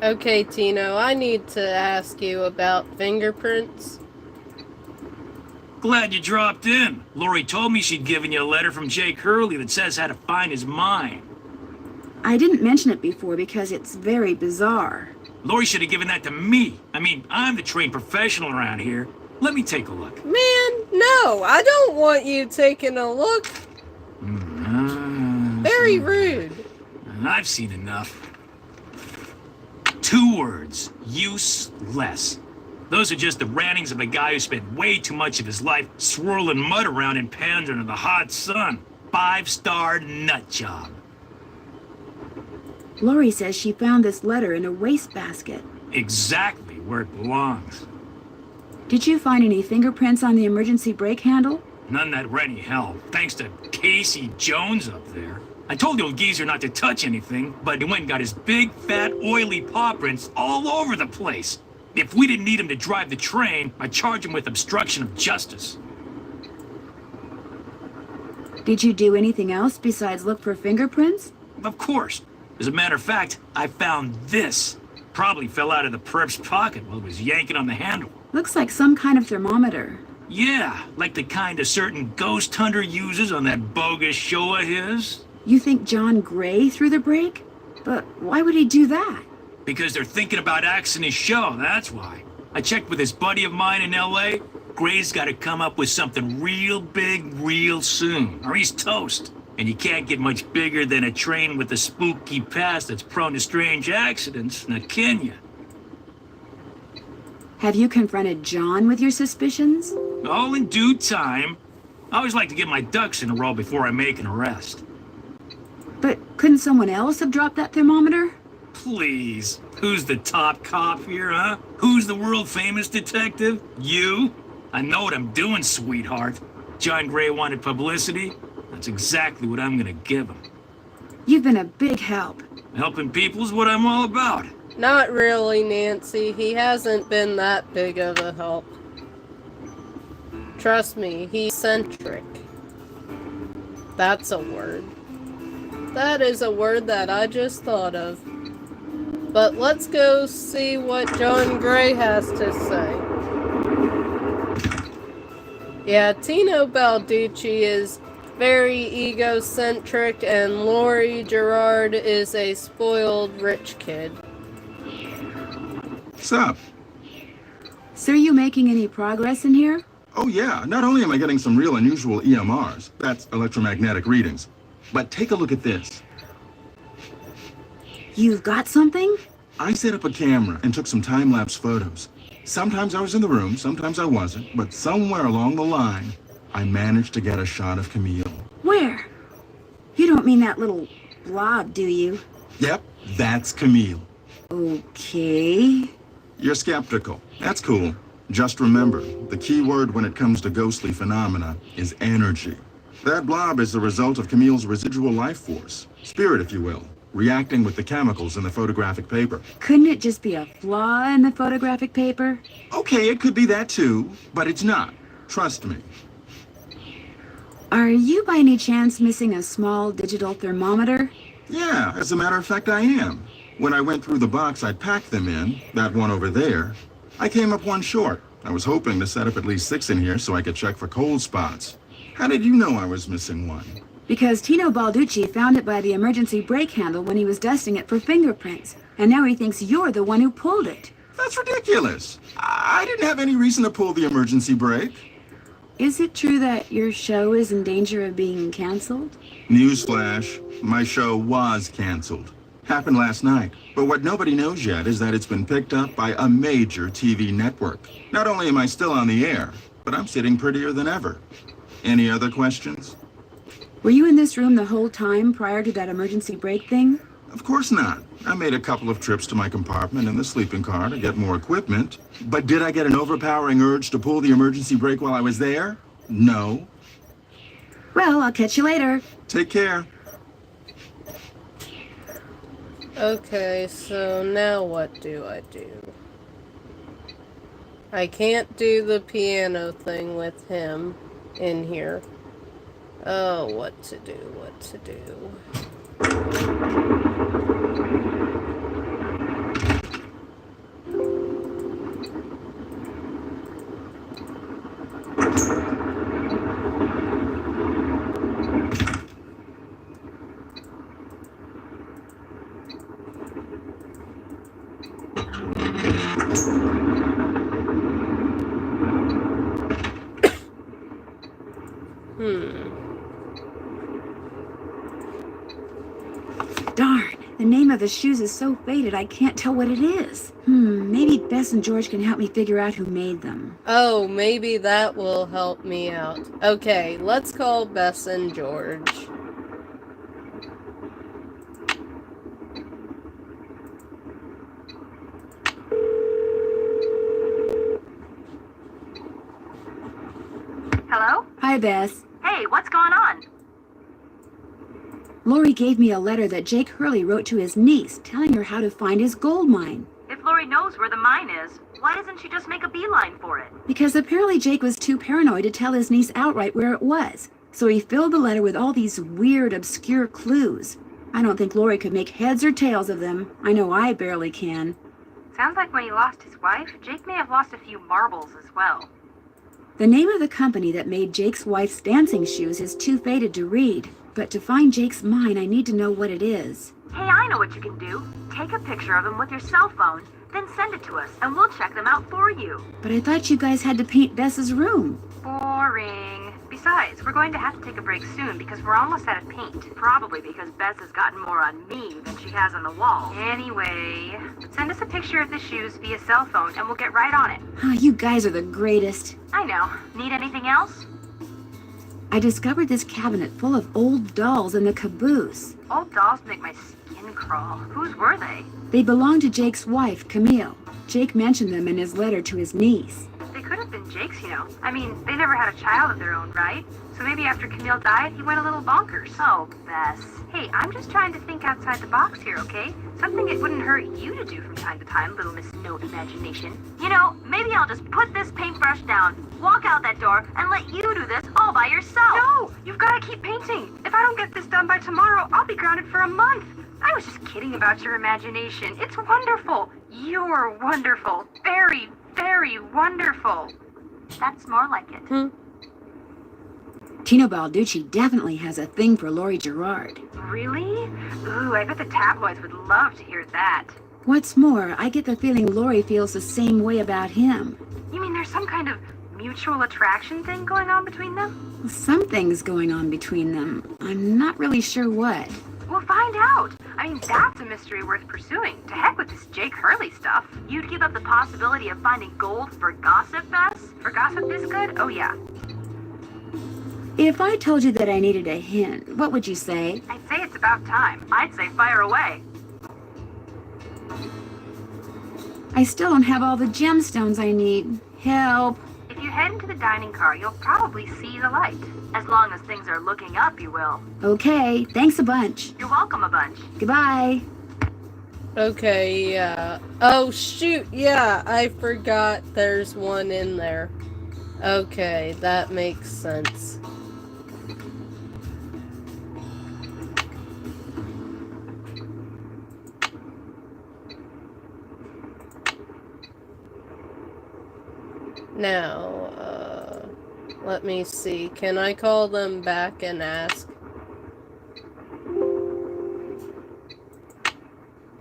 Okay, Tino, I need to ask you about fingerprints. Glad you dropped in. Lori told me she'd given you a letter from Jake Hurley that says how to find his mine. I didn't mention it before because it's very bizarre. Lori should have given that to me. I mean, I'm the trained professional around here. Let me take a look. Man, no, I don't want you taking a look. Very rude. I've seen enough. 2 words. Useless. Those are just the rantings of a guy who spent way too much of his life swirling mud around in pans under the hot sun. 5-star nut job. Lori says she found this letter in a wastebasket. Exactly where it belongs. Did you find any fingerprints on the emergency brake handle? None that were any help, thanks to Casey Jones up there. I told the old geezer not to touch anything, but he went and got his big, fat, oily paw prints all over the place. If we didn't need him to drive the train, I'd charge him with obstruction of justice. Did you do anything else besides look for fingerprints? Of course. As a matter of fact, I found this. Probably fell out of the perp's pocket while he was yanking on the handle. Looks like some kind of thermometer. Yeah, like the kind a certain ghost hunter uses on that bogus show of his. You think John Gray threw the break? But why would he do that? Because they're thinking about axing his show, that's why. I checked with this buddy of mine in L.A. Gray's got to come up with something real big real soon, or he's toast. And you can't get much bigger than a train with a spooky past that's prone to strange accidents, now can you? Have you confronted John with your suspicions? All in due time. I always like to get my ducks in a row before I make an arrest. But couldn't someone else have dropped that thermometer? Please. Who's the top cop here, huh? Who's the world-famous detective? You? I know what I'm doing, sweetheart. John Gray wanted publicity. That's exactly what I'm gonna give him. You've been a big help. Helping people's what I'm all about. Not really, Nancy. He hasn't been that big of a help. Trust me, he's eccentric. That's a word. That is a word that I just thought of. But let's go see what John Gray has to say. Yeah, Tino Balducci is very egocentric, and Laurie Gerard is a spoiled rich kid. What's up? So are you making any progress in here? Oh yeah, not only am I getting some real unusual EMRs, that's electromagnetic readings, but take a look at this. You've got something? I set up a camera and took some time-lapse photos. Sometimes I was in the room, sometimes I wasn't, but somewhere along the line, I managed to get a shot of Camille. Where? You don't mean that little blob, do you? Yep, that's Camille. Okay. You're skeptical. That's cool. Just remember, the key word when it comes to ghostly phenomena is energy. That blob is the result of Camille's residual life force, spirit if you will, reacting with the chemicals in the photographic paper. Couldn't it just be a flaw in the photographic paper? Okay, it could be that too, but it's not. Trust me. Are you by any chance missing a small digital thermometer? Yeah, as a matter of fact, I am. When I went through the box I'd packed them in, that one over there, I came up one short. I was hoping to set up at least 6 in here so I could check for cold spots. How did you know I was missing one? Because Tino Balducci found it by the emergency brake handle when he was dusting it for fingerprints. And now he thinks you're the one who pulled it. That's ridiculous. I didn't have any reason to pull the emergency brake. Is it true that your show is in danger of being canceled? Newsflash, my show was canceled. Happened last night. But what nobody knows yet is that it's been picked up by a major TV network. Not only am I still on the air, but I'm sitting prettier than ever. Any other questions? Were you in this room the whole time prior to that emergency brake thing? Of course not. I made a couple of trips to my compartment in the sleeping car to get more equipment. But did I get an overpowering urge to pull the emergency brake while I was there? No. Well, I'll catch you later. Take care. Okay, so now what do? I can't do the piano thing with him in here. Oh, what to do? Darn, the name of the shoes is so faded I can't tell what it is. Maybe Bess and George can help me figure out who made them. Oh, maybe that will help me out. Okay, let's call Bess and George. Hello? Hi, Bess. Hey, what's going on? Lori gave me a letter that Jake Hurley wrote to his niece, telling her how to find his gold mine. If Lori knows where the mine is, why doesn't she just make a beeline for it? Because apparently Jake was too paranoid to tell his niece outright where it was. So he filled the letter with all these weird, obscure clues. I don't think Lori could make heads or tails of them. I know I barely can. Sounds like when he lost his wife, Jake may have lost a few marbles as well. The name of the company that made Jake's wife's dancing shoes is too faded to read. But to find Jake's mine, I need to know what it is. Hey, I know what you can do. Take a picture of them with your cell phone, then send it to us, and we'll check them out for you. But I thought you guys had to paint Bess's room. Boring. Besides, we're going to have to take a break soon because we're almost out of paint. Probably because Bess has gotten more on me than she has on the wall. Anyway, send us a picture of the shoes via cell phone and we'll get right on it. Ah, you guys are the greatest. I know. Need anything else? I discovered this cabinet full of old dolls in the caboose. Old dolls make my skin crawl. Whose were they? They belonged to Jake's wife, Camille. Jake mentioned them in his letter to his niece. They could have been Jake's, you know. I mean, they never had a child of their own, right? So maybe after Camille died, he went a little bonkers. Oh, Bess. Hey, I'm just trying to think outside the box here, okay? Something it wouldn't hurt you to do from time to time, little Miss No Imagination. You know, maybe I'll just put this paintbrush down, walk out that door, and let you do this all by yourself. No! You've got to keep painting. If I don't get this done by tomorrow, I'll be grounded for a month. I was just kidding about your imagination. It's wonderful. You're wonderful. Very, very wonderful. That's more like it. Tino Balducci definitely has a thing for Lori Gerard. Really? Ooh, I bet the tabloids would love to hear that. What's more, I get the feeling Lori feels the same way about him. You mean there's some kind of mutual attraction thing going on between them? Something's going on between them. I'm not really sure what. We'll find out. I mean, that's a mystery worth pursuing. To heck with this Jake Hurley stuff. You'd give up the possibility of finding gold for gossip, Bess? For gossip this good? Oh, yeah. If I told you that I needed a hint, what would you say? I'd say it's about time. I'd say fire away. I still don't have all the gemstones I need. Help. If you head into the dining car, you'll probably see the light. As long as things are looking up, you will. Okay, thanks a bunch. You're welcome a bunch. Goodbye. Okay, yeah. Oh, shoot, yeah, I forgot there's one in there. Okay, that makes sense. Now, let me see. Can I call them back and ask?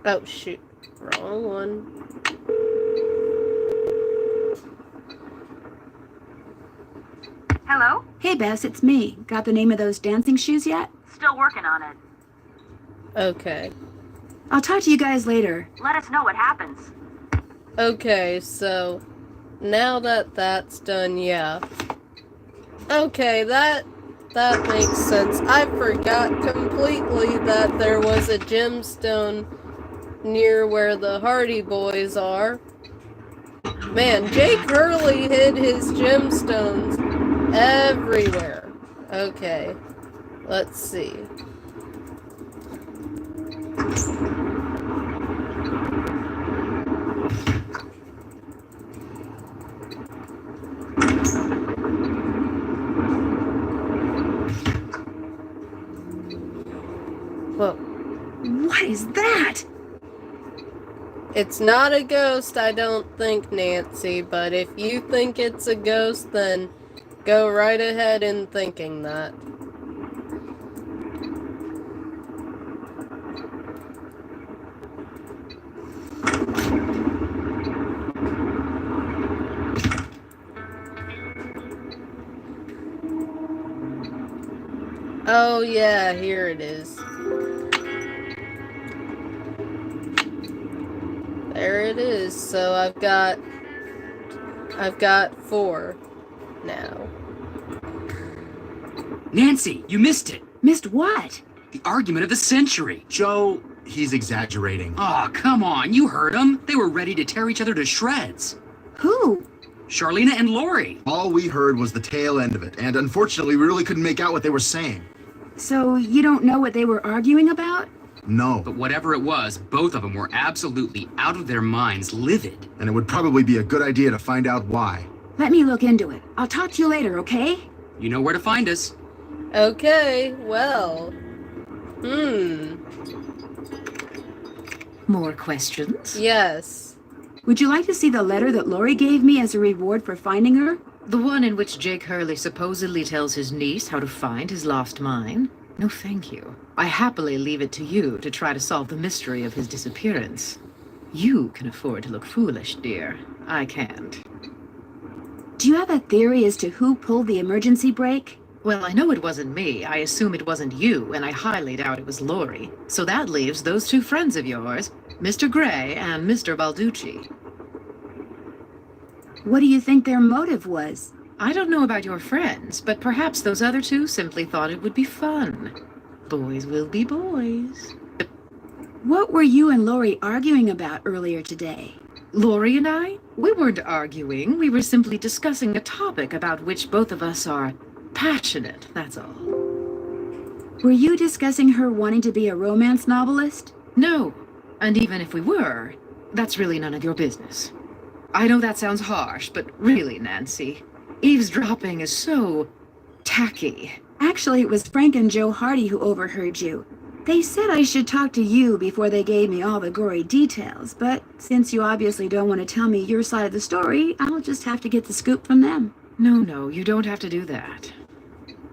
Oh, shoot. Wrong one. Hello? Hey, Bess, it's me. Got the name of those dancing shoes yet? Still working on it. Okay. I'll talk to you guys later. Let us know what happens. Okay, so now that that's done, yeah. Okay, that makes sense. I forgot completely that there was a gemstone near where the Hardy Boys are. Man, Jake Hurley hid his gemstones everywhere. Okay, let's see. Whoa. What is that? It's not a ghost, I don't think, Nancy, but if you think it's a ghost, then go right ahead in thinking that. Oh yeah, here it is. There it is. So I've got 4 now. Nancy, you missed it. Missed what? The argument of the century. Joe, he's exaggerating. Oh, come on. You heard them. They were ready to tear each other to shreds. Who? Charlena and Lori. All we heard was the tail end of it, and unfortunately, we really couldn't make out what they were saying. So you don't know what they were arguing about? No. But whatever it was, both of them were absolutely out of their minds, livid. And it would probably be a good idea to find out why. Let me look into it. I'll talk to you later, okay? You know where to find us. Okay, well. More questions? Yes. Would you like to see the letter that Lori gave me as a reward for finding her? The one in which Jake Hurley supposedly tells his niece how to find his lost mine? No, thank you. I happily leave it to you to try to solve the mystery of his disappearance. You can afford to look foolish, dear. I can't. Do you have a theory as to who pulled the emergency brake? Well, I know it wasn't me. I assume it wasn't you, and I highly doubt it was Lori. So that leaves those two friends of yours, Mr. Gray and Mr. Balducci. What do you think their motive was? I don't know about your friends, but perhaps those other two simply thought it would be fun. Boys will be boys. What were you and Lori arguing about earlier today? Lori and I? We weren't arguing. We were simply discussing a topic about which both of us are passionate, that's all. Were you discussing her wanting to be a romance novelist? No. And even if we were, that's really none of your business. I know that sounds harsh, but really, Nancy, eavesdropping is so tacky. Actually, it was Frank and Joe Hardy who overheard you. They said I should talk to you before they gave me all the gory details, but since you obviously don't want to tell me your side of the story, I'll just have to get the scoop from them. No, you don't have to do that.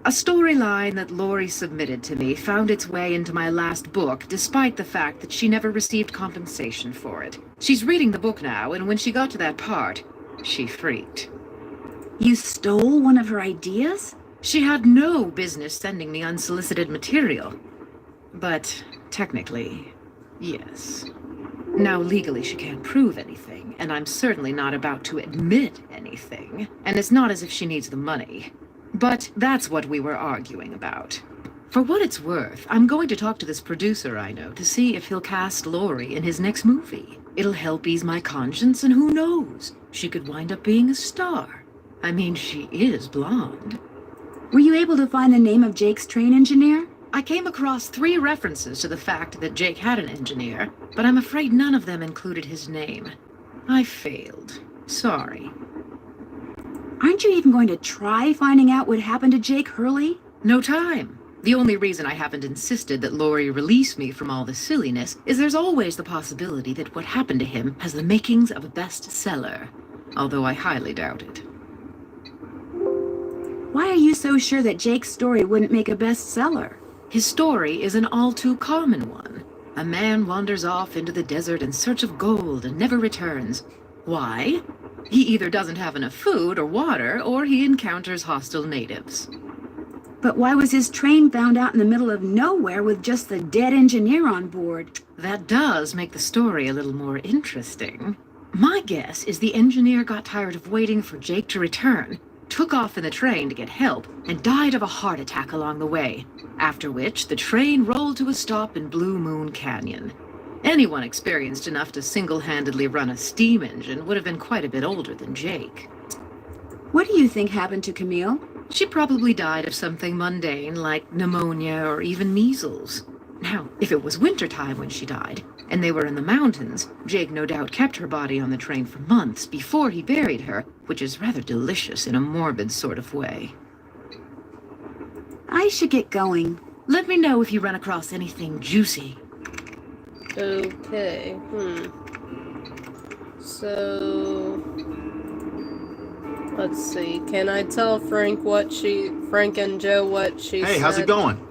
A storyline that Lori submitted to me found its way into my last book, despite the fact that she never received compensation for it. She's reading the book now, and when she got to that part, she freaked. You stole one of her ideas? She had no business sending me unsolicited material. But technically, yes. Now, legally, she can't prove anything, and I'm certainly not about to admit anything. And it's not as if she needs the money. But that's what we were arguing about. For what it's worth, I'm going to talk to this producer I know to see if he'll cast Lori in his next movie. It'll help ease my conscience, and who knows? She could wind up being a star. I mean, she is blonde. Were you able to find the name of Jake's train engineer? I came across 3 references to the fact that Jake had an engineer, but I'm afraid none of them included his name. I failed. Sorry. Aren't you even going to try finding out what happened to Jake Hurley? No time. The only reason I haven't insisted that Lori release me from all the silliness is there's always the possibility that what happened to him has the makings of a bestseller, although I highly doubt it. Why are you so sure that Jake's story wouldn't make a bestseller? His story is an all too common one. A man wanders off into the desert in search of gold and never returns. Why? He either doesn't have enough food or water, or he encounters hostile natives. But why was his train found out in the middle of nowhere with just the dead engineer on board? That does make the story a little more interesting. My guess is the engineer got tired of waiting for Jake to return, took off in the train to get help, and died of a heart attack along the way, after which the train rolled to a stop in Blue Moon Canyon. Anyone experienced enough to single-handedly run a steam engine would have been quite a bit older than Jake. What do you think happened to Camille? She probably died of something mundane like pneumonia or even measles. Now, if it was wintertime when she died, and they were in the mountains, Jake no doubt kept her body on the train for months before he buried her, which is rather delicious in a morbid sort of way. I should get going. Let me know if you run across anything juicy. Okay, So... let's see, can I tell Frank and Joe what she said? Hey, how's it going?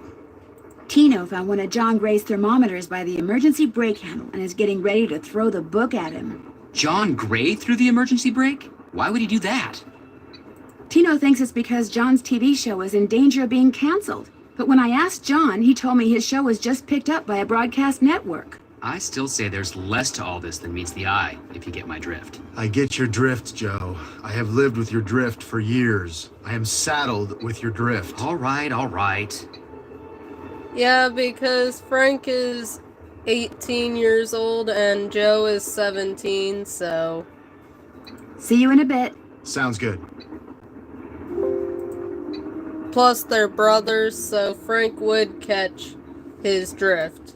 Tino found one of John Gray's thermometers by the emergency brake handle and is getting ready to throw the book at him. John Gray threw the emergency brake? Why would he do that? Tino thinks it's because John's TV show is in danger of being canceled. But when I asked John, he told me his show was just picked up by a broadcast network. I still say there's less to all this than meets the eye, if you get my drift. I get your drift, Joe. I have lived with your drift for years. I am saddled with your drift. All right. Yeah, because Frank is 18 years old and Joe is 17, so... See you in a bit. Sounds good. Plus, they're brothers, so Frank would catch his drift.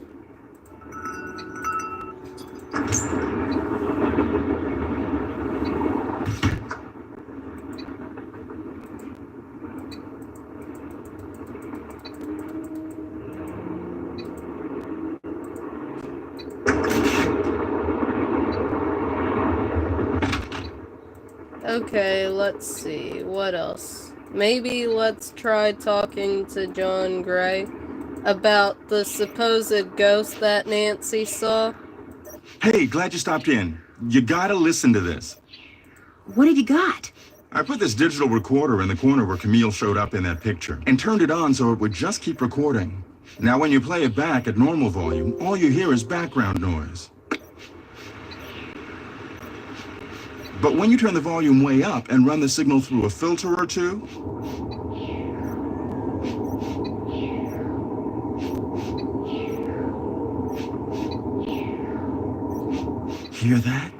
Okay, let's see. What else? Maybe let's try talking to John Gray about the supposed ghost that Nancy saw. Hey, glad you stopped in. You gotta listen to this. What have you got? I put this digital recorder in the corner where Camille showed up in that picture and turned it on so it would just keep recording. Now when you play it back at normal volume, all you hear is background noise. But when you turn the volume way up and run the signal through a filter or two, hear that?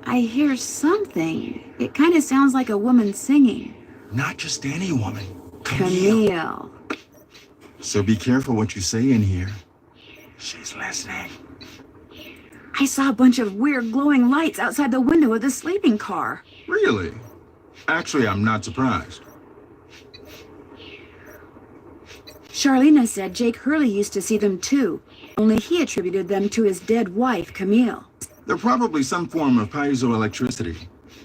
I hear something. It kind of sounds like a woman singing. Not just any woman. Camille. Camille. So be careful what you say in here. She's listening. I saw a bunch of weird glowing lights outside the window of the sleeping car. Really? Actually, I'm not surprised. Charlena said Jake Hurley used to see them too, only he attributed them to his dead wife, Camille. They're probably some form of piezoelectricity.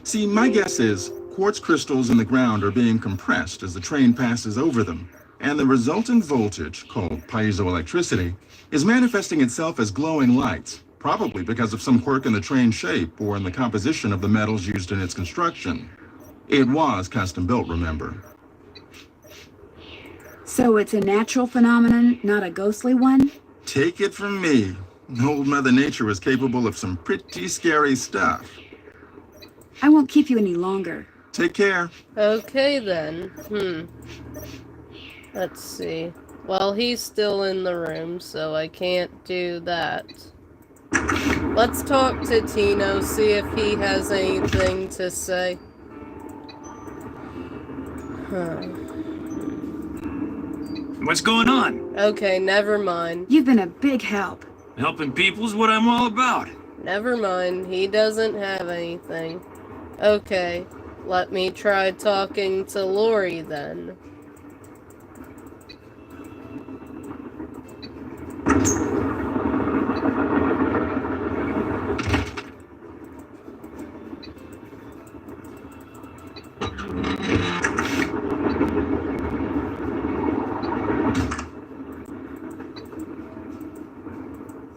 See, my guess is quartz crystals in the ground are being compressed as the train passes over them, and the resultant voltage, called piezoelectricity, is manifesting itself as glowing lights, probably because of some quirk in the train's shape or in the composition of the metals used in its construction. It was custom built, remember? So it's a natural phenomenon, not a ghostly one? Take it from me. Old Mother Nature is capable of some pretty scary stuff. I won't keep you any longer. Take care. Okay then. Let's see. Well, he's still in the room, so I can't do that. Let's talk to Tino, see if he has anything to say. What's going on? Okay, never mind. You've been a big help. Helping people's what I'm all about. Never mind, he doesn't have anything. Okay, let me try talking to Lori then.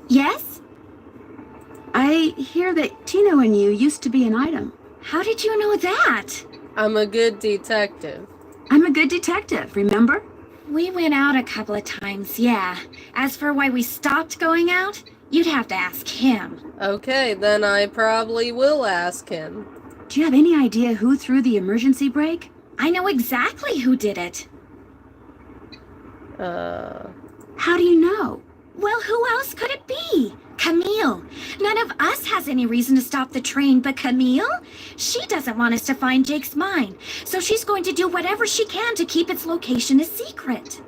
Yes? I hear that Tino and you used to be an item. How did you know that? I'm a good detective. I'm a good detective, remember? We went out a couple of times, yeah. As for why we stopped going out, you'd have to ask him. Okay, then I probably will ask him. Do you have any idea who threw the emergency brake? I know exactly who did it. How do you know? Well, who else could it be? Camille. None of us has any reason to stop the train but Camille. She doesn't want us to find Jake's mine, so she's going to do whatever she can to keep its location a secret.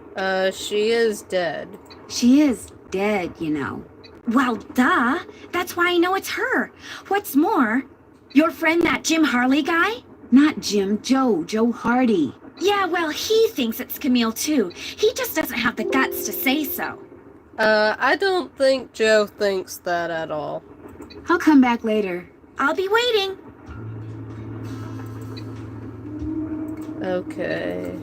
She is dead. She is dead, you know. Well, duh. That's why I know it's her. What's more, your friend, that Jim Harley guy? Not Jim, Joe Hardy. Yeah, well, he thinks it's Camille too. He just doesn't have the guts to say so. I don't think Joe thinks that at all. I'll come back later. I'll be waiting. Okay.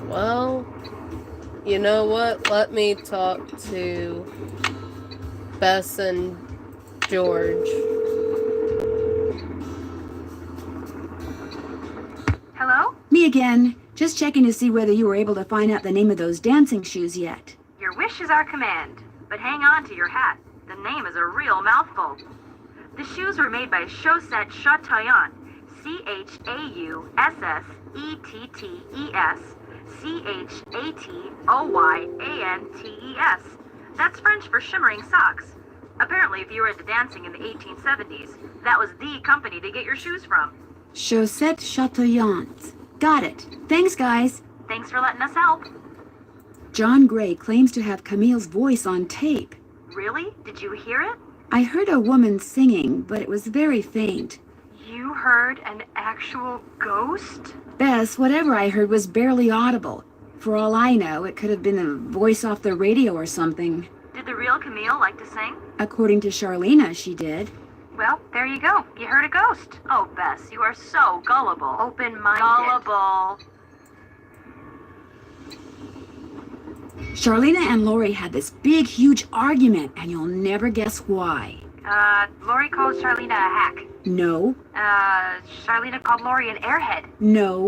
Well, you know what? Let me talk to Bess and George. Hello? Me again. Just checking to see whether you were able to find out the name of those dancing shoes yet. Your wish is our command, but hang on to your hat. The name is a real mouthful. The shoes were made by Chaussette Chateauyantes, Chausssettees, Chatoyantes. That's French for shimmering socks. Apparently, if you were into dancing in the 1870s, that was the company to get your shoes from. Chaussette Chateauyantes. Got it. Thanks, guys. Thanks for letting us help. John Gray claims to have Camille's voice on tape. Really? Did you hear it? I heard a woman singing, but it was very faint. You heard an actual ghost? Bess, whatever I heard was barely audible. For all I know, it could have been a voice off the radio or something. Did the real Camille like to sing? According to Charlena, she did. Well, there you go. You heard a ghost. Oh, Bess, you are so gullible. Open-minded. Gullible. Charlena and Lori had this big, huge argument, and you'll never guess why. Lori called Charlena a hack. No. Charlena called Lori an airhead. No.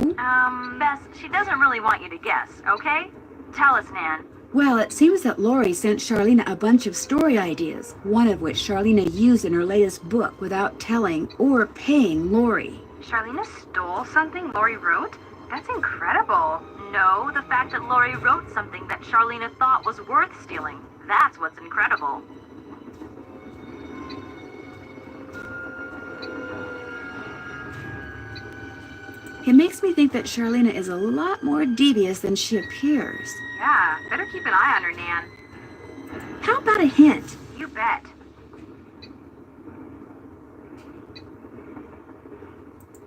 Bess, she doesn't really want you to guess, okay? Tell us, Nan. Well, it seems that Lori sent Charlena a bunch of story ideas, one of which Charlena used in her latest book without telling or paying Lori. Charlena stole something Lori wrote? That's incredible. No, the fact that Lori wrote something that Charlena thought was worth stealing. That's what's incredible. It makes me think that Charlena is a lot more devious than she appears. Yeah, better keep an eye on her, Nan. How about a hint? You bet.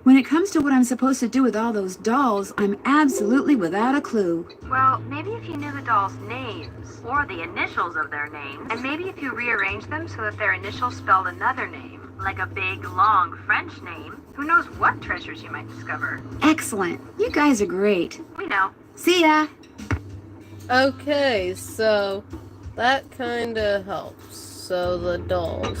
When it comes to what I'm supposed to do with all those dolls, I'm absolutely without a clue. Well, maybe if you knew the dolls' names, or the initials of their names, and maybe if you rearranged them so that their initials spelled another name, like a big, long French name, who knows what treasures you might discover. Excellent. You guys are great. We know. See ya! Okay, so that kinda helps. So the dolls.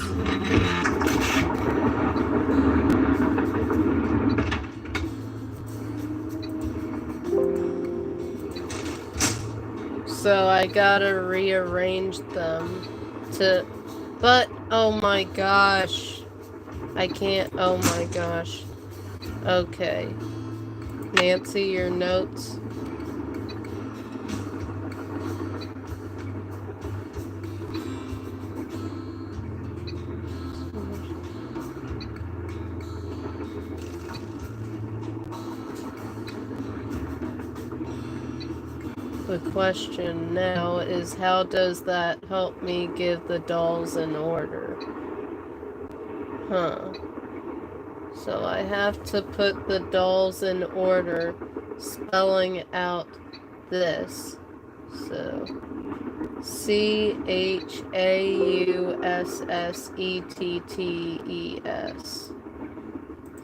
So I gotta rearrange them to... But, oh my gosh. I can't, oh my gosh. Okay. Nancy, your notes. The question now is, how does that help me give the dolls an order? Huh. So I have to put the dolls in order, spelling out this. So CHAUSSETTES.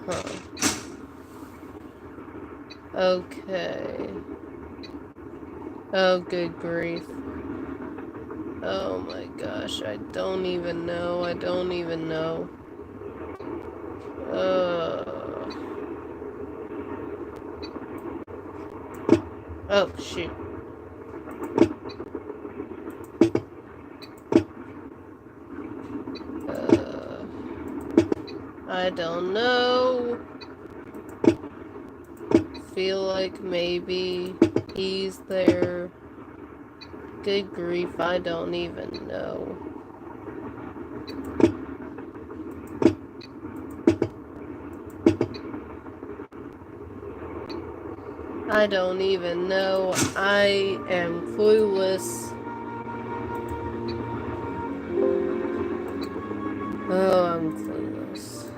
Huh. Okay. Oh, good grief. Oh my gosh, I don't even know. I don't even know. Oh, shoot. I don't know. Feel like maybe he's there. Good grief, I don't even know. I don't even know. I am clueless. Oh, I'm clueless.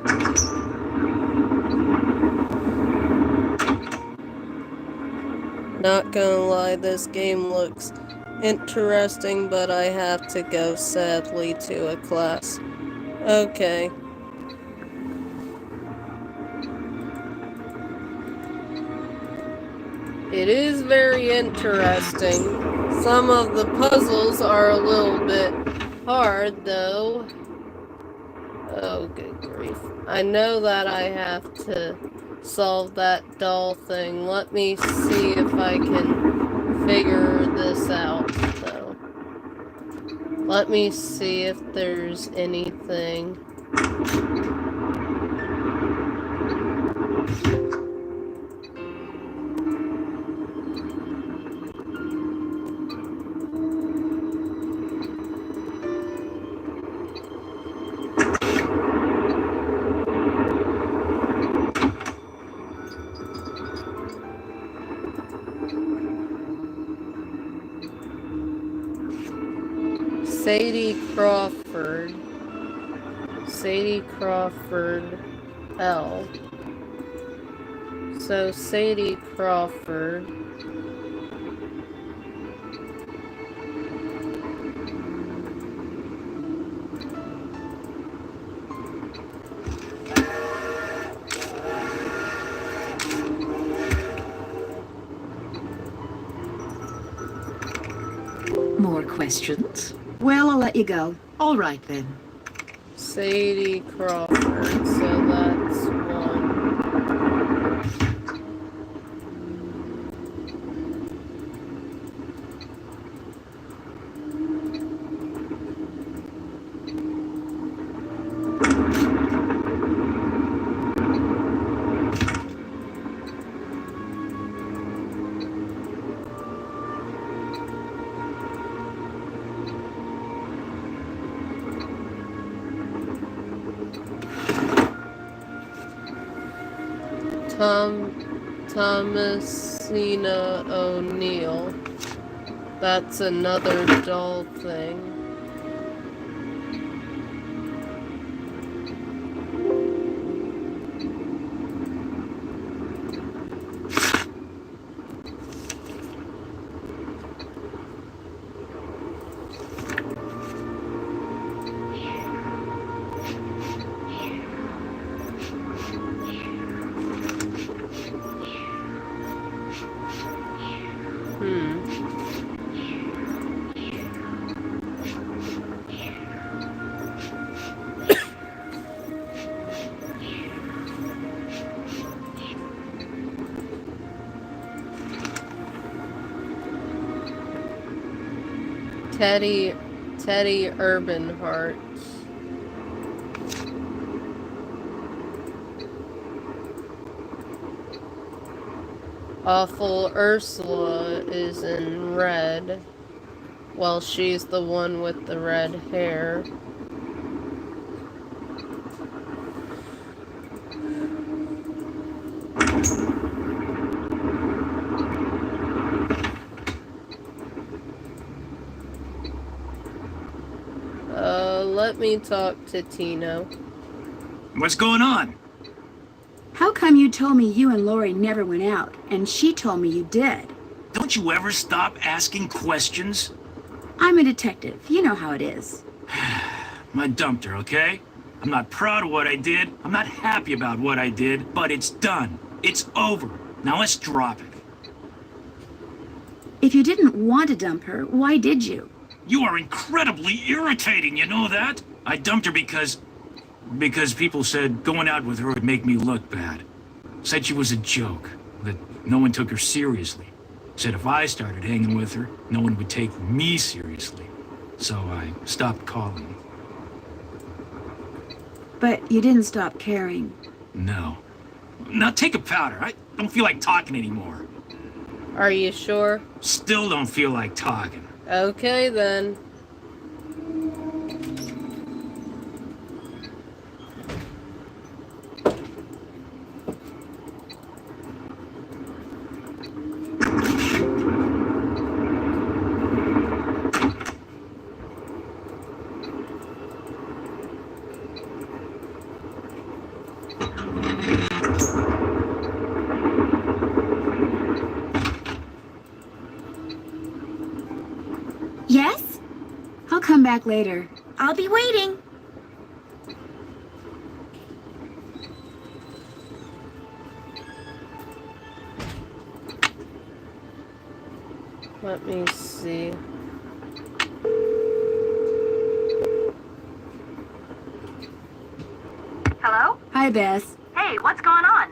Not gonna lie, this game looks interesting, but I have to go, sadly, to a class. Okay. It is very interesting. Some of the puzzles are a little bit hard, though. Oh, good grief. I know that I have to solve that doll thing. Let me see if I can figure this out, though. Let me see if there's anything. Sadie Crawford. Sadie Crawford L. So Sadie Crawford. questions? Well, I'll let you go. All right, then. Sadie Crawford, so that's one. Thomasina O'Neill. That's another doll thing. Teddy Urbanhart. Awful Ursula is in red. Well, she's the one with the red hair. Let me talk to Tino. What's going on? How come you told me you and Lori never went out, and she told me you did? Don't you ever stop asking questions? I'm a detective. You know how it is. I dumped her, okay? I'm not proud of what I did. I'm not happy about what I did, but it's done. It's over. Now let's drop it. If you didn't want to dump her, why did you? You are incredibly irritating, you know that? I dumped her because people said going out with her would make me look bad. Said she was a joke, that no one took her seriously. Said if I started hanging with her, no one would take me seriously. So I stopped calling. But you didn't stop caring. No. Now take a powder. I don't feel like talking anymore. Are you sure? Still don't feel like talking. Okay, then. Yes? I'll come back later. I'll be waiting. Let me see. Hello? Hi, Bess. Hey, what's going on?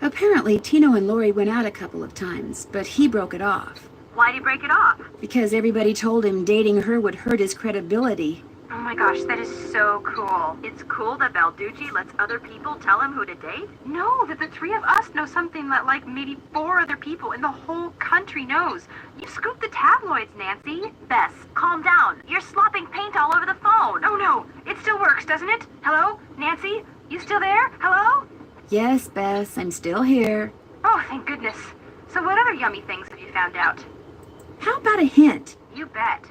Apparently, Tino and Lori went out a couple of times, but he broke it off. Why'd you break it off? Because everybody told him dating her would hurt his credibility. Oh my gosh, that is so cool. It's cool that Balducci lets other people tell him who to date? No, that the three of us know something that like maybe 4 other people in the whole country knows. You scooped the tabloids, Nancy. Bess, calm down. You're slopping paint all over the phone. Oh no, it still works, doesn't it? Hello? Nancy? You still there? Hello? Yes, Bess, I'm still here. Oh, thank goodness. So what other yummy things have you found out? How about a hint? You bet.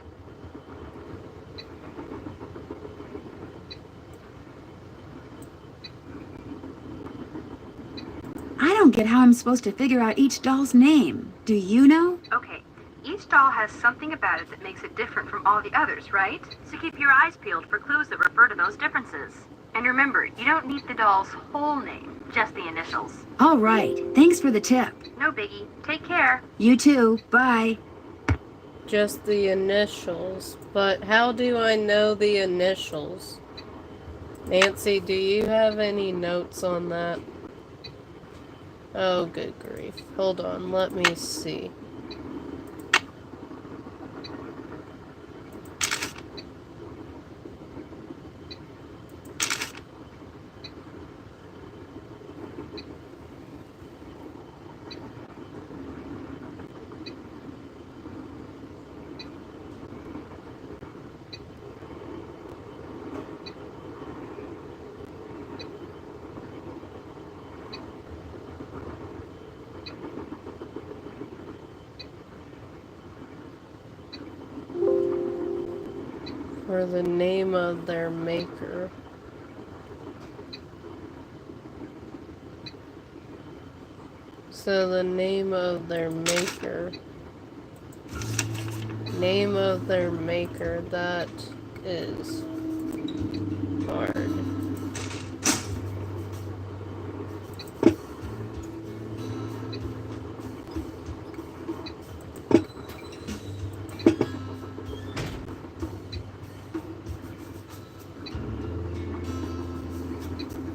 I don't get how I'm supposed to figure out each doll's name. Do you know? Okay, each doll has something about it that makes it different from all the others, right? So keep your eyes peeled for clues that refer to those differences. And remember, you don't need the doll's whole name, just the initials. All right. Thanks for the tip. No biggie. Take care. You too. Bye. just the initials, but how do I know the initials? Nancy, do you have any notes on that? Oh, good grief. Hold on, let me see. For the name of their maker. So the name of their maker. Name of their maker, that is hard.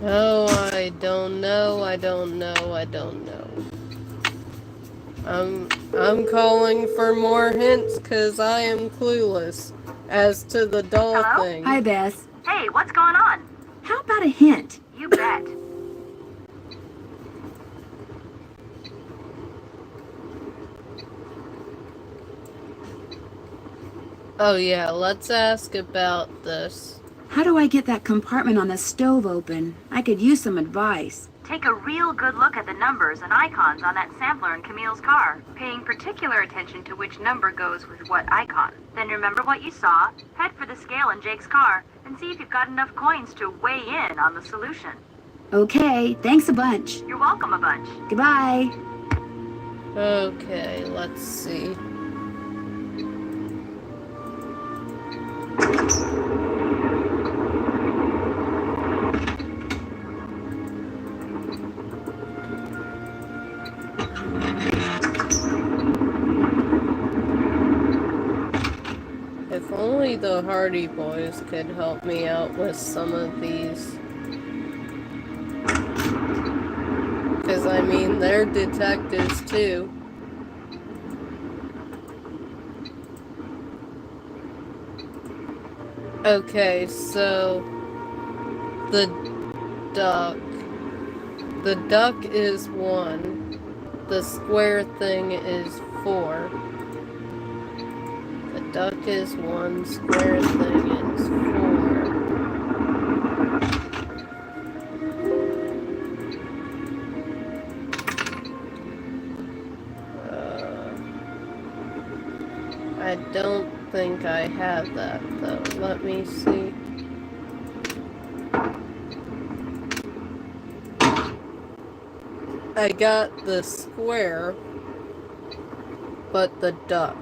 Oh, I don't know. I'm calling for more hints because I am clueless as to the doll Hello? thing. Hi, Bess. Hey, what's going on? How about a hint? You bet. Oh yeah, let's ask about this. How do I get that compartment on the stove open? I could use some advice. Take a real good look at the numbers and icons on that sampler in Camille's car, paying particular attention to which number goes with what icon. Then remember what you saw, head for the scale in Jake's car, and see if you've got enough coins to weigh in on the solution. Okay, thanks a bunch. You're welcome a bunch. Goodbye. Okay, let's see. If only the Hardy Boys could help me out with some of these. Because, I mean, they're detectives too. Okay, so the duck. The duck is 1. The square thing is 4. The duck is 1, square thing is 4. I don't think I have that though. Let me see. I got the square, but the duck.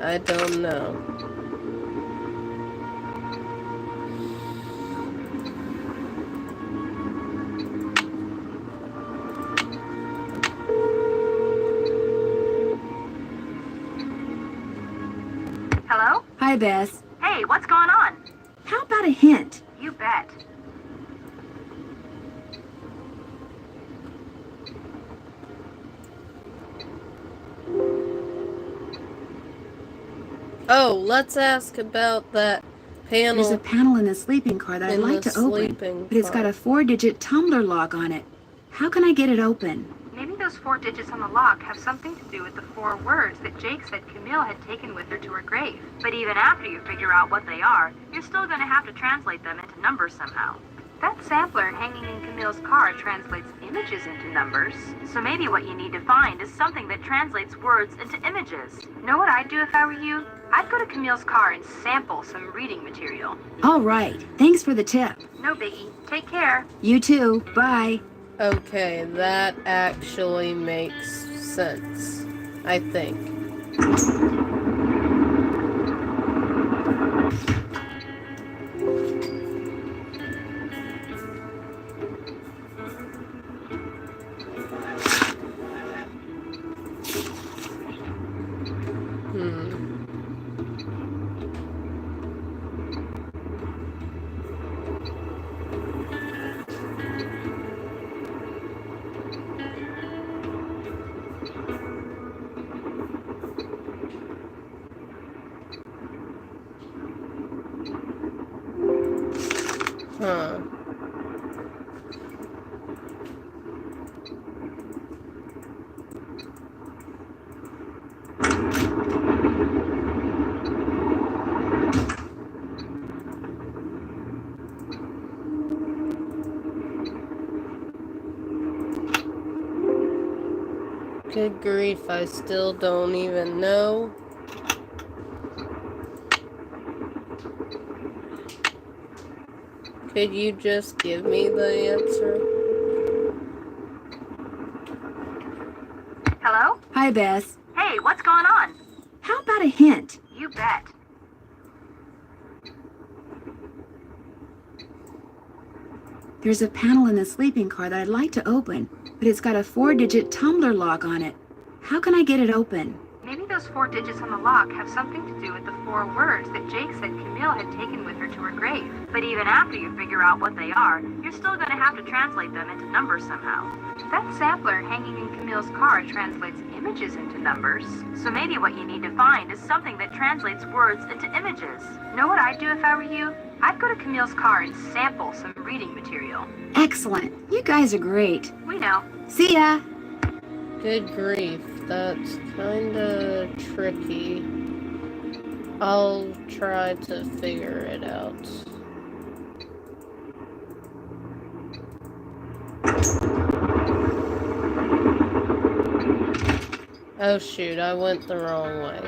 I don't know. Hello? Hi, Bess. Hey, what's going on? How about a hint? You bet. Oh, let's ask about that panel. There's a panel in the sleeping car that I'd like to open, but it's got a 4-digit tumbler lock on it. How can I get it open? Maybe those 4 digits on the lock have something to do with the 4 words that Jake said Camille had taken with her to her grave. But even after you figure out what they are, you're still going to have to translate them into numbers somehow. That sampler hanging in Camille's car translates images into numbers. So maybe what you need to find is something that translates words into images. Know what I'd do if I were you? I'd go to Camille's car and sample some reading material. All right. Thanks for the tip. No biggie. Take care. You too. Bye. Okay, that actually makes sense, I think. Good grief, I still don't even know. Could you just give me the answer? Hello? Hi, Bess. Hey, what's going on? How about a hint? You bet. There's a panel in the sleeping car that I'd like to open, but it's got a 4-digit tumbler lock on it. How can I get it open? Maybe those 4 digits on the lock have something to do with the 4 words that Jake said Camille had taken with her to her grave. But even after you figure out what they are, you're still going to have to translate them into numbers somehow. That sampler hanging in Camille's car translates images into numbers. So maybe what you need to find is something that translates words into images. Know what I'd do if I were you? I'd go to Camille's car and sample some reading material. Excellent. You guys are great. We know. See ya. Good grief, that's kinda tricky. I'll try to figure it out. Oh shoot, I went the wrong way.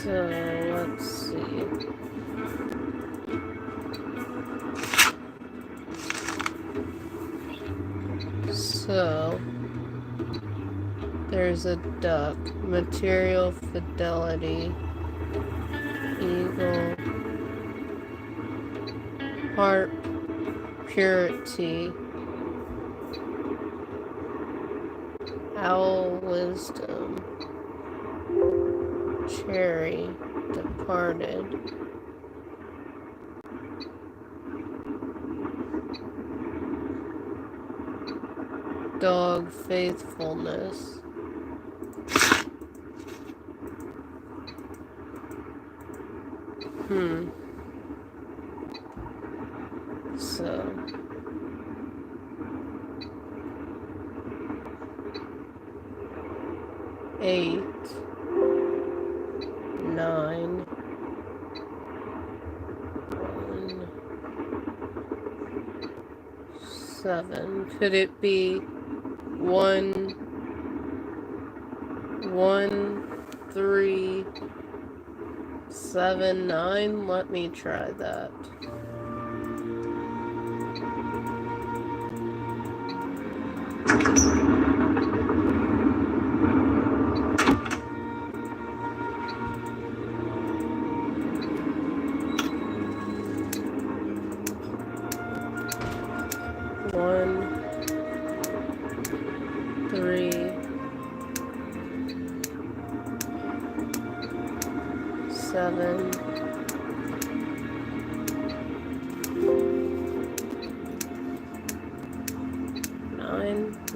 So, let's see. So, there's a duck, material fidelity, eagle, heart purity, owl wisdom, cherry departed. Dog faithfulness. So 8, 9, 1, 7. Could it be 1, 3, 7, 9? Let me try that.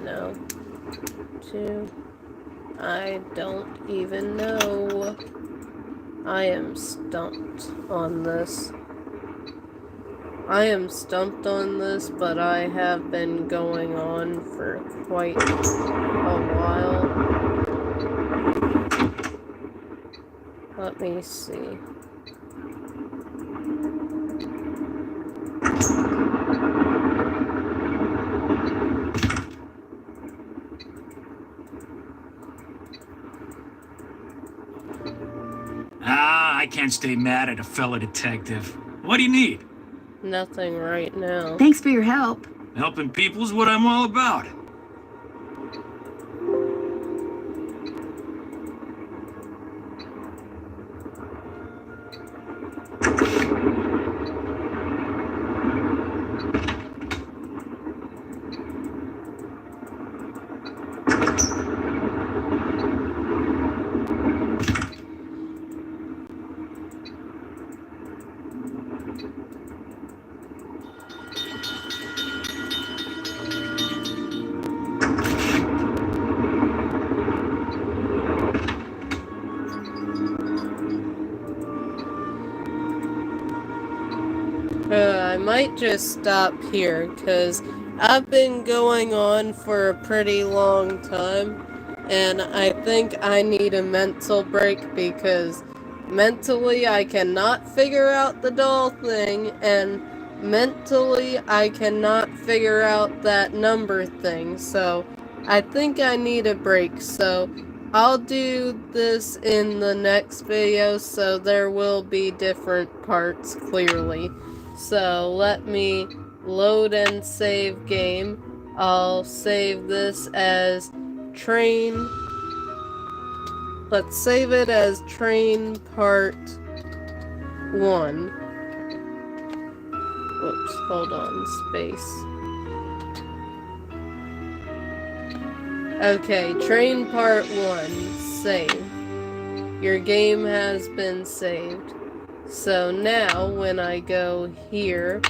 No. 2. I don't even know. I am stumped on this. I am stumped on this, but I have been going on for quite a while. Let me see. I can't stay mad at a fellow detective. What do you need? Nothing right now. Thanks for your help. Helping people's what I'm all about. I might just stop here, because I've been going on for a pretty long time, and I think I need a mental break, because mentally I cannot figure out the doll thing, and mentally I cannot figure out that number thing, so I think I need a break. So I'll do this in the next video, so there will be different parts clearly. So let me load and save game. I'll save this as train. Let's save it as train part 1. Whoops, hold on, space. Okay, train part 1, save. Your game has been saved. So now, when I go here,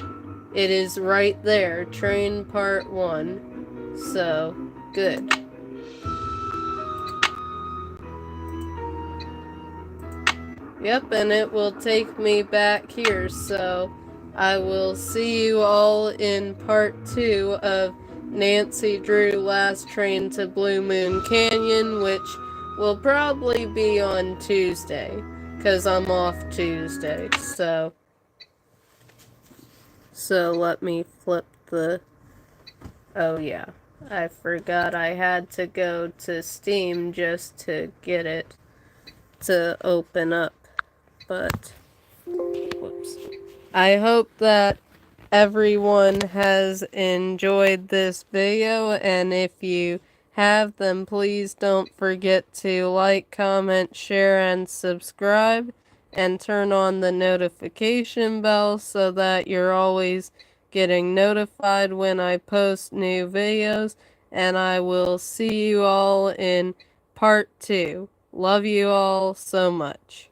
it is right there, train part 1. So, good. Yep, and it will take me back here, so I will see you all in part 2 of Nancy Drew Last Train to Blue Moon Canyon, which will probably be on Tuesday, because I'm off Tuesday, so let me flip the... Oh yeah, I forgot I had to go to Steam just to get it to open up, but... Whoops. I hope that everyone has enjoyed this video, and if you have, then please don't forget to like, comment, share, and subscribe, and turn on the notification bell so that you're always getting notified when I post new videos, and I will see you all in part 2. Love you all so much.